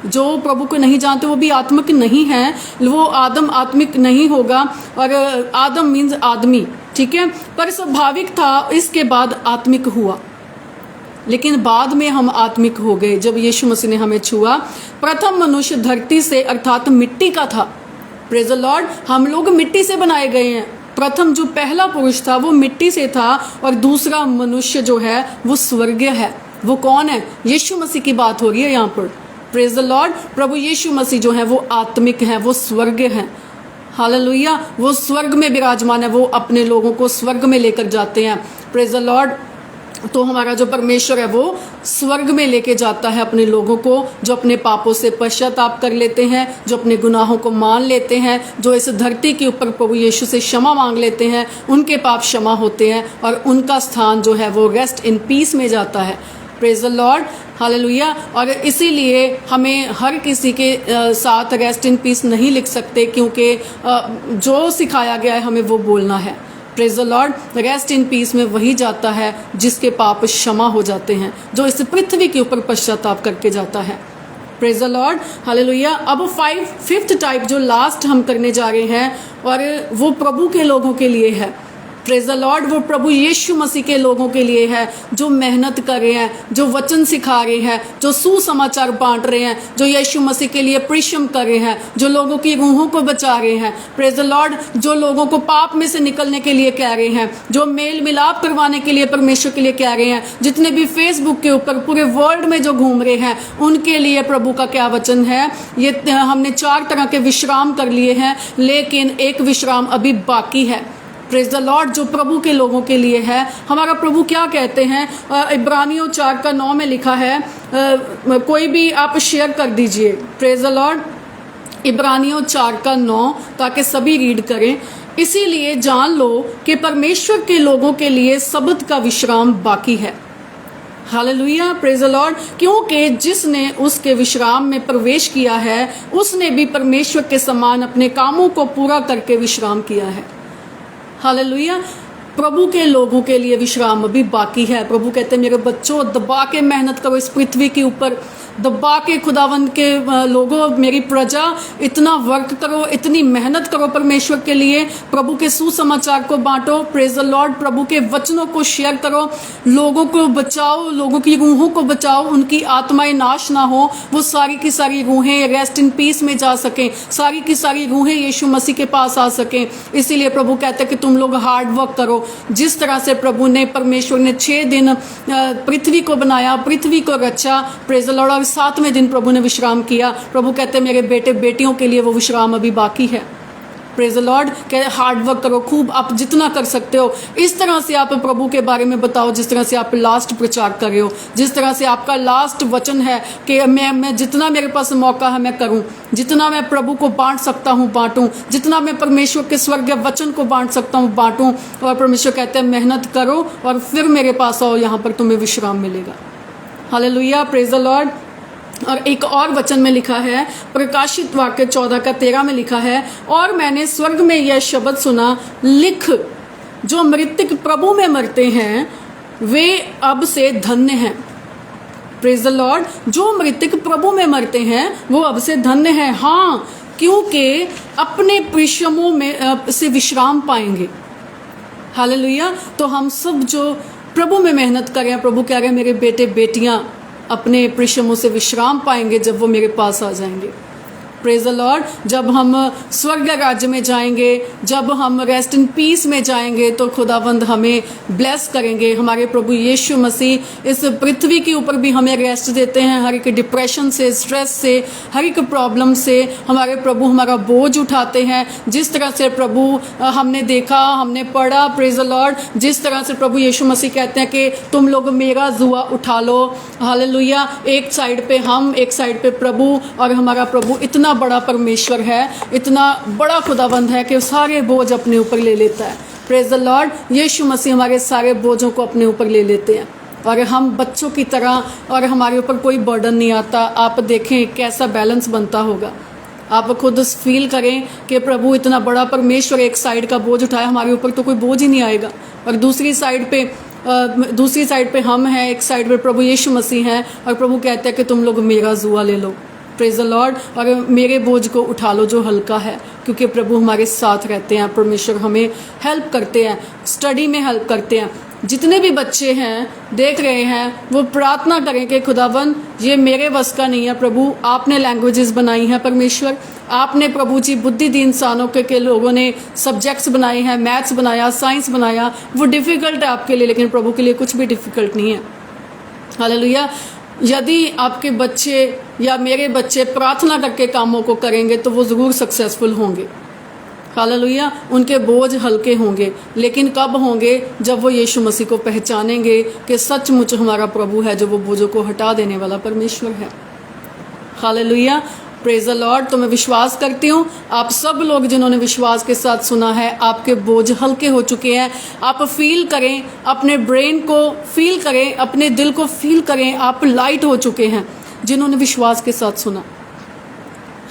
जो प्रभु को नहीं जानते वो भी आत्मिक नहीं है। वो आदम आत्मिक नहीं होगा, और आदम मीन्स आदमी, ठीक है। पर स्वाभाविक था, इसके बाद आत्मिक हुआ, लेकिन बाद में हम आत्मिक हो गए जब यीशु मसीह ने हमें छुआ। प्रथम मनुष्य धरती से अर्थात मिट्टी का था। Praise the Lord. हम लोग मिट्टी से बनाए गए हैं। प्रथम जो पहला पुरुष था वो मिट्टी से था, और दूसरा मनुष्य जो है वो स्वर्गीय है। वो कौन है? यीशु मसीह की बात हो रही है यहाँ पर। Praise the Lord. प्रभु यीशु मसीह जो है वो आत्मिक है, वो स्वर्गीय है। हालेलुया। वो स्वर्ग में विराजमान है, वो अपने लोगों को स्वर्ग में लेकर जाते हैं। Praise the Lord. तो हमारा जो परमेश्वर है वो स्वर्ग में लेके जाता है अपने लोगों को, जो अपने पापों से पश्चाताप कर लेते हैं, जो अपने गुनाहों को मान लेते हैं, जो इस धरती के ऊपर प्रभु यीशु से क्षमा मांग लेते हैं, उनके पाप क्षमा होते हैं और उनका स्थान जो है वो रेस्ट इन पीस में जाता है। Praise the lord. हालेलुया। और इसीलिए हमें हर किसी के साथ रेस्ट इन पीस नहीं लिख सकते, क्योंकि जो सिखाया गया है हमें वो बोलना है। Praise the lord. Rest in piece में वही जाता है जिसके पाप क्षमा हो जाते हैं, जो इस पृथ्वी के ऊपर पश्चाताप करके जाता है। Praise the lord. हालेलुया। अब फिफ्थ टाइप जो लास्ट हम करने जा रहे हैं, और वो प्रभु के लोगों के लिए है। Praise the Lord. वो प्रभु यीशु मसीह के लोगों के लिए है, जो मेहनत कर रहे हैं, जो वचन सिखा रहे हैं, जो सुसमाचार बांट रहे हैं, जो यीशु मसीह के लिए परिश्रम कर रहे हैं, जो लोगों की रूहों को बचा रहे हैं। Praise the Lord. जो लोगों को पाप में से निकलने के लिए कह रहे हैं, जो मेल मिलाप करवाने के लिए परमेश्वर के लिए कह रहे हैं, जितने भी फेसबुक के ऊपर पूरे वर्ल्ड में जो घूम रहे हैं, उनके लिए प्रभु का क्या वचन है? ये हमने 4 तरह के विश्राम कर लिए हैं, लेकिन एक विश्राम अभी बाकी है। Praise the Lord. जो प्रभु के लोगों के लिए है। हमारा प्रभु क्या कहते हैं? इब्रानियों 4:9 में लिखा है, कोई भी आप शेयर कर दीजिए। Praise the lord. इब्रानियों 4:9, ताकि सभी रीड करें। इसीलिए जान लो कि परमेश्वर के लोगों के लिए सब्त का विश्राम बाकी है। हालेलुया। Praise the Lord. क्योंकि जिसने उसके विश्राम में प्रवेश किया है, उसने भी परमेश्वर के समान अपने कामों को पूरा करके विश्राम किया है। हालेलुया। प्रभु के लोगों के लिए विश्राम अभी बाकी है। प्रभु कहते हैं मेरे बच्चों, दबा के मेहनत करो इस पृथ्वी के ऊपर, दबा के खुदावंद के लोगों, मेरी प्रजा, इतना वर्क करो, इतनी मेहनत करो परमेश्वर के लिए। प्रभु के सुसमाचार को बांटो। Praise the Lord. प्रभु के वचनों को शेयर करो, लोगों को बचाओ, लोगों की रूहों को बचाओ, उनकी आत्माएं नाश ना हो, वो सारी की सारी रूहें रेस्ट इन पीस में जा सकें, सारी की सारी रूहें यीशु मसीह के पास आ सकें। इसीलिए प्रभु कहते हैं कि तुम लोग हार्ड वर्क करो। जिस तरह से प्रभु ने, परमेश्वर ने 6 दिन पृथ्वी को बनाया, पृथ्वी को रचा। Praise the Lord. 7वें दिन प्रभु ने विश्राम किया। प्रभु कहते हैं मेरे बेटे बेटियों के लिए वो विश्राम अभी बाकी है। Praise the Lord. कहते हार्ड वर्क करो, खूब आप जितना कर सकते हो। इस तरह से आप प्रभु के बारे में बताओ, जिस तरह से आप लास्ट प्रचार कर रहे हो, जिस तरह से आपका लास्ट वचन है कि मैं जितना मेरे पास मौका है मैं करूं, जितना मैं प्रभु को बांट सकता हूं बांटूं, जितना मैं परमेश्वर के स्वर्गीय वचन को बांट सकता हूं बांटूं। और परमेश्वर कहते हैं मेहनत करो और फिर मेरे पास आओ, यहाँ पर तुम्हें विश्राम मिलेगा। हालेलुया। Praise the Lord. और एक और वचन में लिखा है, प्रकाशित वाक्य 14:13 में लिखा है, और मैंने स्वर्ग में यह शब्द सुना, लिख, जो मृतक प्रभु में मरते हैं वे अब से धन्य हैं। Praise the Lord. जो मृतक प्रभु में मरते हैं वो अब से धन्य हैं, हाँ, क्योंकि अपने परिश्रमों में से विश्राम पाएंगे। हालेलुया। तो हम सब जो प्रभु में मेहनत कर रहे हैं, प्रभु कह रहे हैं मेरे बेटे बेटियां अपने परिश्रमों से विश्राम पाएंगे जब वो मेरे पास आ जाएंगे। Praise the Lord. जब हम स्वर्ग राज्य में जाएंगे, जब हम रेस्ट इन पीस में जाएंगे, तो खुदावंद हमें ब्लेस करेंगे। हमारे प्रभु यीशु मसीह इस पृथ्वी के ऊपर भी हमें रेस्ट देते हैं, हर एक डिप्रेशन से, स्ट्रेस से, हर एक प्रॉब्लम से हमारे प्रभु हमारा बोझ उठाते हैं। जिस तरह से प्रभु हमने देखा, हमने पढ़ा, प्रेज द लॉर्ड, जिस तरह से प्रभु यीशु मसीह कहते हैं कि तुम लोग मेरा जुआ उठा लो। हालेलुया। एक साइड पे हम, एक साइड पे प्रभु, और हमारा प्रभु इतना बड़ा परमेश्वर है, इतना बड़ा खुदाबंद है कि सारे बोझ अपने ऊपर ले लेता है। Praise the Lord. यीशु मसीह हमारे सारे बोझों को अपने ऊपर ले लेते हैं और हम बच्चों की तरह, और हमारे ऊपर कोई बर्डन नहीं आता। आप देखें कैसा बैलेंस बनता होगा। आप खुद फील करें कि प्रभु इतना बड़ा परमेश्वर एक साइड का बोझ उठाए, हमारे ऊपर तो कोई बोझ ही नहीं आएगा। और दूसरी साइड पे हम हैं, एक साइड पे प्रभु यीशु मसीह हैं, और प्रभु कहते हैं कि तुम लोग मेरा जुआ ले लो। Praise the Lord. और मेरे बोझ को उठा लो जो हल्का है, क्योंकि प्रभु हमारे साथ रहते हैं। परमेश्वर हमें हेल्प करते हैं, स्टडी में हेल्प करते हैं। जितने भी बच्चे हैं देख रहे हैं, वो प्रार्थना करें कि खुदावन ये मेरे बस का नहीं है। प्रभु आपने लैंग्वेजेस बनाई हैं, परमेश्वर आपने प्रभु जी बुद्धि दी इंसानों के लोगों ने सब्जेक्ट्स बनाए हैं, मैथ्स बनाया, साइंस बनाया, वो डिफ़िकल्ट है आपके लिए, लेकिन प्रभु के लिए कुछ भी डिफ़िकल्ट नहीं है। हालेलुया। यदि आपके बच्चे या मेरे बच्चे प्रार्थना करके कामों को करेंगे तो वो ज़रूर सक्सेसफुल होंगे। हालेलुया। उनके बोझ हल्के होंगे, लेकिन कब होंगे? जब वो यीशु मसीह को पहचानेंगे कि सचमुच हमारा प्रभु है जो वो बोझों को हटा देने वाला परमेश्वर है। हालेलुया। Praise the Lord. तो मैं विश्वास करती हूँ आप सब लोग जिन्होंने विश्वास के साथ सुना है, आपके बोझ हल्के हो चुके हैं। आप फील करें, अपने ब्रेन को फील करें, अपने दिल को फील करें, आप लाइट हो चुके हैं जिन्होंने विश्वास के साथ सुना।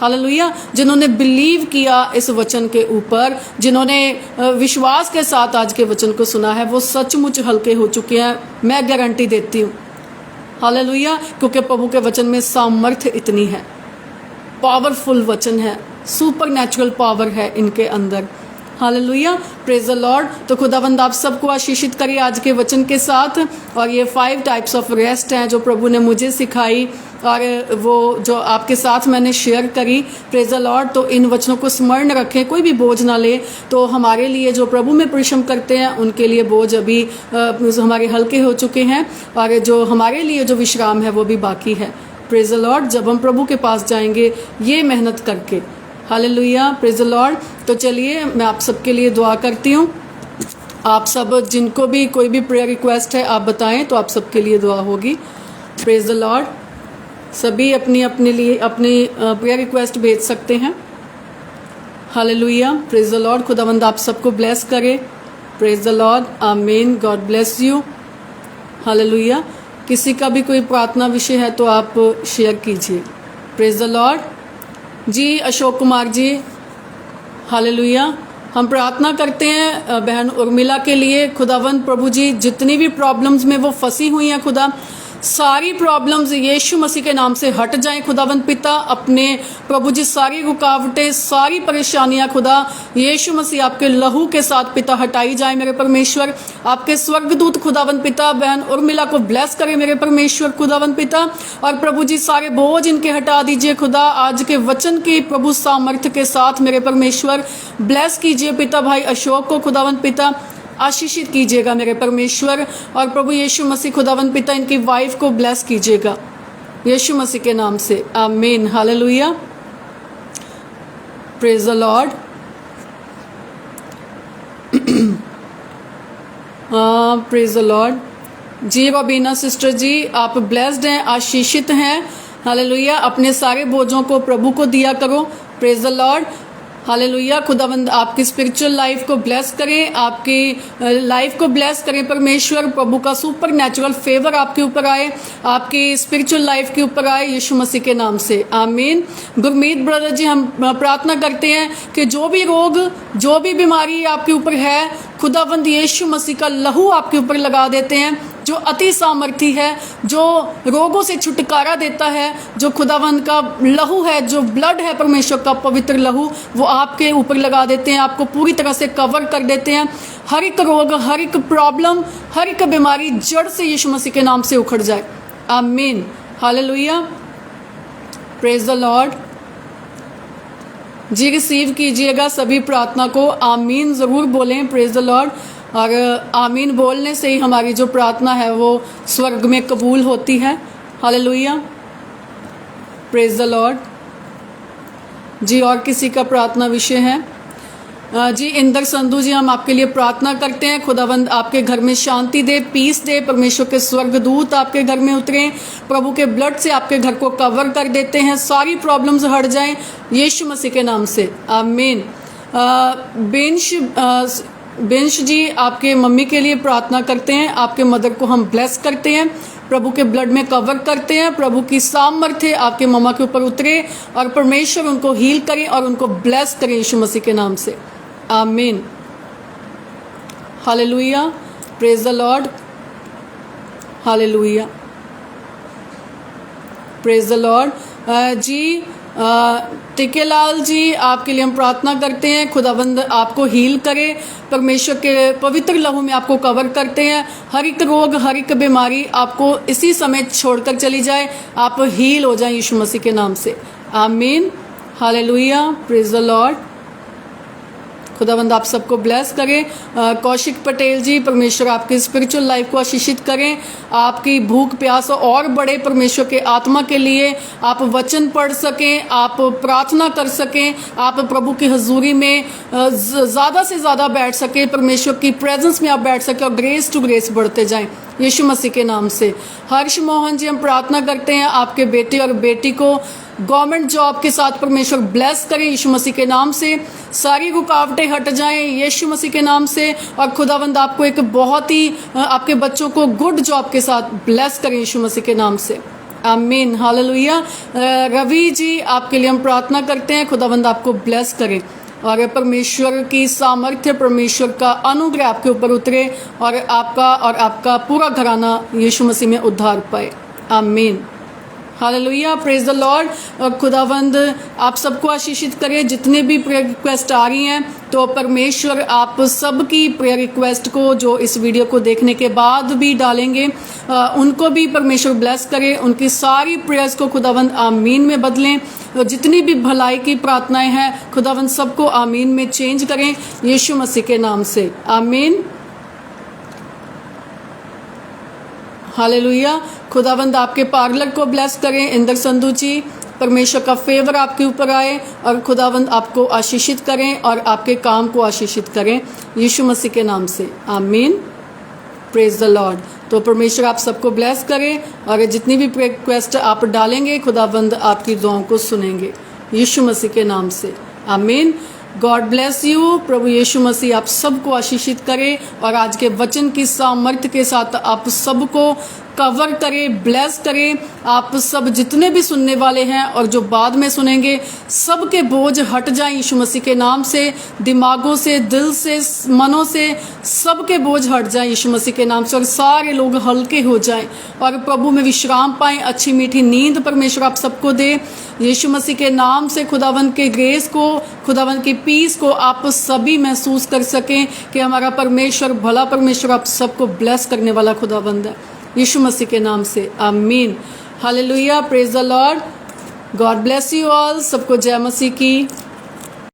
हालेलुया। जिन्होंने बिलीव किया इस वचन के ऊपर, जिन्होंने विश्वास के साथ आज के वचन को सुना है, वो सचमुच हल्के हो चुके हैं, मैं गारंटी देती हूँ। हालेलुया। क्योंकि प्रभु के वचन में सामर्थ्य इतनी है, पावरफुल वचन है, सुपर नेचुरल पावर है इनके अंदर। हालेलुया। Praise the Lord. तो खुदावंद आप सबको आशीषित करिए आज के वचन के साथ। और ये 5 टाइप्स ऑफ रेस्ट हैं जो प्रभु ने मुझे सिखाई, और वो जो आपके साथ मैंने शेयर करी। Praise the Lord. तो इन वचनों को स्मरण रखें, कोई भी बोझ ना ले। तो हमारे लिए जो प्रभु में परिश्रम करते हैं उनके लिए बोझ अभी हमारे हल्के हो चुके हैं, और जो हमारे लिए जो विश्राम है वो भी बाकी है। Praise the Lord. जब हम प्रभु के पास जाएंगे ये मेहनत करके। हालेलुया। Praise the Lord. तो चलिए मैं आप सबके लिए दुआ करती हूँ। आप सब जिनको भी कोई भी प्रेयर रिक्वेस्ट है आप बताएं तो आप सबके लिए दुआ होगी। Praise the lord. सभी अपनी प्रेयर रिक्वेस्ट भेज सकते हैं। हालेलुया। Praise the lord. खुदावंद आप सबको ब्लेस करे। Praise the lord. आमीन। God bless you. हालेलुया। किसी का भी कोई प्रार्थना विषय है तो आप शेयर कीजिए। Praise the lord. जी अशोक कुमार जी। हालेलुया। हम प्रार्थना करते हैं बहन उर्मिला के लिए। खुदावंद प्रभु जी जितनी भी प्रॉब्लम्स में वो फंसी हुई हैं, खुदा सारी प्रॉब्लम्स यीशु मसीह के नाम से हट जाएं। खुदावंद पिता अपने प्रभु जी सारी रुकावटें, सारी परेशानियां खुदा यीशु मसीह आपके लहू के साथ पिता हटाई जाए। मेरे परमेश्वर आपके स्वर्गदूत खुदावंद पिता बहन उर्मिला को ब्लेस करें मेरे परमेश्वर खुदावंद पिता। और प्रभु जी सारे बोझ इनके हटा दीजिए खुदा। आज के वचन की प्रभु सामर्थ्य के साथ मेरे परमेश्वर ब्लेस कीजिए पिता भाई अशोक को खुदावंद पिता, आशीषित कीजिएगा मेरे परमेश्वर। और प्रभु यीशु मसीह खुदावंद पिता इनकी वाइफ को ब्लेस कीजिएगा यीशु मसीह के नाम से। आमीन। Hallelujah. Praise the lord. Praise the lord. जी रबीना सिस्टर जी आप ब्लेस्ड हैं, आशीषित हैं। हालेलुया। अपने सारे बोझों को प्रभु को दिया करो। Praise the lord. हालेलुया। खुदावंद आपकी स्पिरिचुअल लाइफ को ब्लेस करें, आपकी लाइफ को ब्लेस करें परमेश्वर। प्रभु का सुपर नेचुरल फेवर आपके ऊपर आए, आपकी स्पिरिचुअल लाइफ के ऊपर आए यीशु मसीह के नाम से, आमीन। गुरमीत ब्रदर जी, हम प्रार्थना करते हैं कि जो भी रोग, जो भी बीमारी आपके ऊपर है, खुदावंद यीशु मसीह का लहू आपके ऊपर लगा देते हैं, जो अति सामर्थी है, जो रोगों से छुटकारा देता है, जो खुदावंद का लहू है, जो ब्लड है परमेश्वर का पवित्र लहू, वो आपके ऊपर लगा देते हैं, आपको पूरी तरह से कवर कर देते हैं। हर एक रोग, हर एक प्रॉब्लम, हर एक बीमारी जड़ से यीशु मसीह के नाम से उखड़ जाए, amen. Hallelujah, praise the lord जी। रिसीव कीजिएगा सभी प्रार्थना को, आमीन ज़रूर बोलें, प्रेज द लॉर्ड। और आमीन बोलने से ही हमारी जो प्रार्थना है वो स्वर्ग में कबूल होती है। हालेलुया, प्रेज द लॉर्ड जी। और किसी का प्रार्थना विषय है जी? इंदर संधू जी, हम आपके लिए प्रार्थना करते हैं। खुदावंद आपके घर में शांति दे, पीस दे, परमेश्वर के स्वर्गदूत आपके घर में उतरें, प्रभु के ब्लड से आपके घर को कवर कर देते हैं, सारी प्रॉब्लम्स हट जाएं यीशु मसीह के नाम से, आमीन। बेंश जी, आपके मम्मी के लिए प्रार्थना करते हैं, आपके मदर को हम ब्लेस करते हैं, प्रभु के ब्लड में कवर करते हैं, प्रभु की सामर्थ्य आपके मम्मा के ऊपर उतरे और परमेश्वर उनको हील करें और उनको ब्लेस करें यीशु मसीह के नाम से, आमीन। Hallelujah, praise the lord, hallelujah, praise the lord ji. Tikelal ji, आपके लिए हम प्रार्थना करते हैं, खुदावंद आपको हील करे, परमेश्वर के पवित्र लहू में आपको कवर करते हैं, हर एक रोग, हर एक बीमारी आपको इसी समय छोड़कर चली जाए, आप हील हो जाए यीशु मसीह के नाम से, आमीन। Hallelujah, praise the lord. खुदावंद आप सबको ब्लेस करें। कौशिक पटेल जी, परमेश्वर आपकी स्पिरिचुअल लाइफ को आशीषित करें, आपकी भूख प्यास और बढ़े परमेश्वर के आत्मा के लिए, आप वचन पढ़ सकें, आप प्रार्थना कर सकें, आप प्रभु की हजूरी में ज़्यादा से ज़्यादा बैठ सकें, परमेश्वर की प्रेजेंस में आप बैठ सकें और ग्रेस टू ग्रेस बढ़ते जाएं यीशु मसीह के नाम से। हर्ष मोहन जी, हम प्रार्थना करते हैं आपके बेटे और बेटी को गवर्नमेंट जॉब के साथ परमेश्वर ब्लेस करें यीशु मसीह के नाम से, सारी रुकावटें हट जाएं यीशु मसीह के नाम से, और खुदावंद आपको एक बहुत ही आपके बच्चों को गुड जॉब के साथ ब्लेस करें यीशु मसीह के नाम से, आमीन। हालेलुया। रवि जी, आपके लिए हम प्रार्थना करते हैं, खुदावंद आपको ब्लेस करें और परमेश्वर की सामर्थ्य, परमेश्वर का अनुग्रह आपके ऊपर उतरे और आपका पूरा घराना यीशु मसीह में उद्धार पाए, आमीन। Hallelujah, praise the lord. खुदावंद आप सबको आशीषित करें। जितने भी प्रेयर रिक्वेस्ट आ रही हैं, तो परमेश्वर आप सबकी प्रेयर रिक्वेस्ट को जो इस वीडियो को देखने के बाद भी डालेंगे, उनको भी परमेश्वर ब्लेस करें, उनकी सारी प्रेयर्स को खुदावंद आमीन में बदलें। जितनी भी भलाई की प्रार्थनाएं हैं, खुदावंद सबको आमीन में चेंज करें यीशु मसीह के नाम से, आमीन। हालेलुया। खुदावंद आपके पार्लर को ब्लेस करें इंदर संधू जी, परमेश्वर का फेवर आपके ऊपर आए और खुदावंद आपको आशीषित करें और आपके काम को आशीषित करें यीशु मसीह के नाम से, आमीन। Praise the Lord. तो परमेश्वर आप सबको ब्लेस करें और जितनी भी रिक्वेस्ट आप डालेंगे, खुदावंद आपकी दुआओं को सुनेंगे यीशु मसीह के नाम से, आमीन। God bless you. प्रभु यीशु मसीह आप सबको आशीषित करे और आज के वचन की सामर्थ्य के साथ आप सबको कवर करे, ब्लेस करे। आप सब जितने भी सुनने वाले हैं और जो बाद में सुनेंगे, सबके बोझ हट जाएं यीशु मसीह के नाम से, दिमागों से, दिल से, मनों से, सबके बोझ हट जाएं यीशु मसीह के नाम से और सारे लोग हल्के हो जाएं और प्रभु में विश्राम पाएं। अच्छी मीठी नींद परमेश्वर आप सबको दे यीशु मसीह के नाम से। खुदावंद के ग्रेस को, खुदावंद की पीस को आप सभी महसूस कर सकें कि हमारा परमेश्वर, भला परमेश्वर आप सबको ब्लेस करने वाला खुदावंद है यीशु मसीह के नाम से, आमीन। Hallelujah, praise the Lord. God bless you all. सबको जय मसीह की।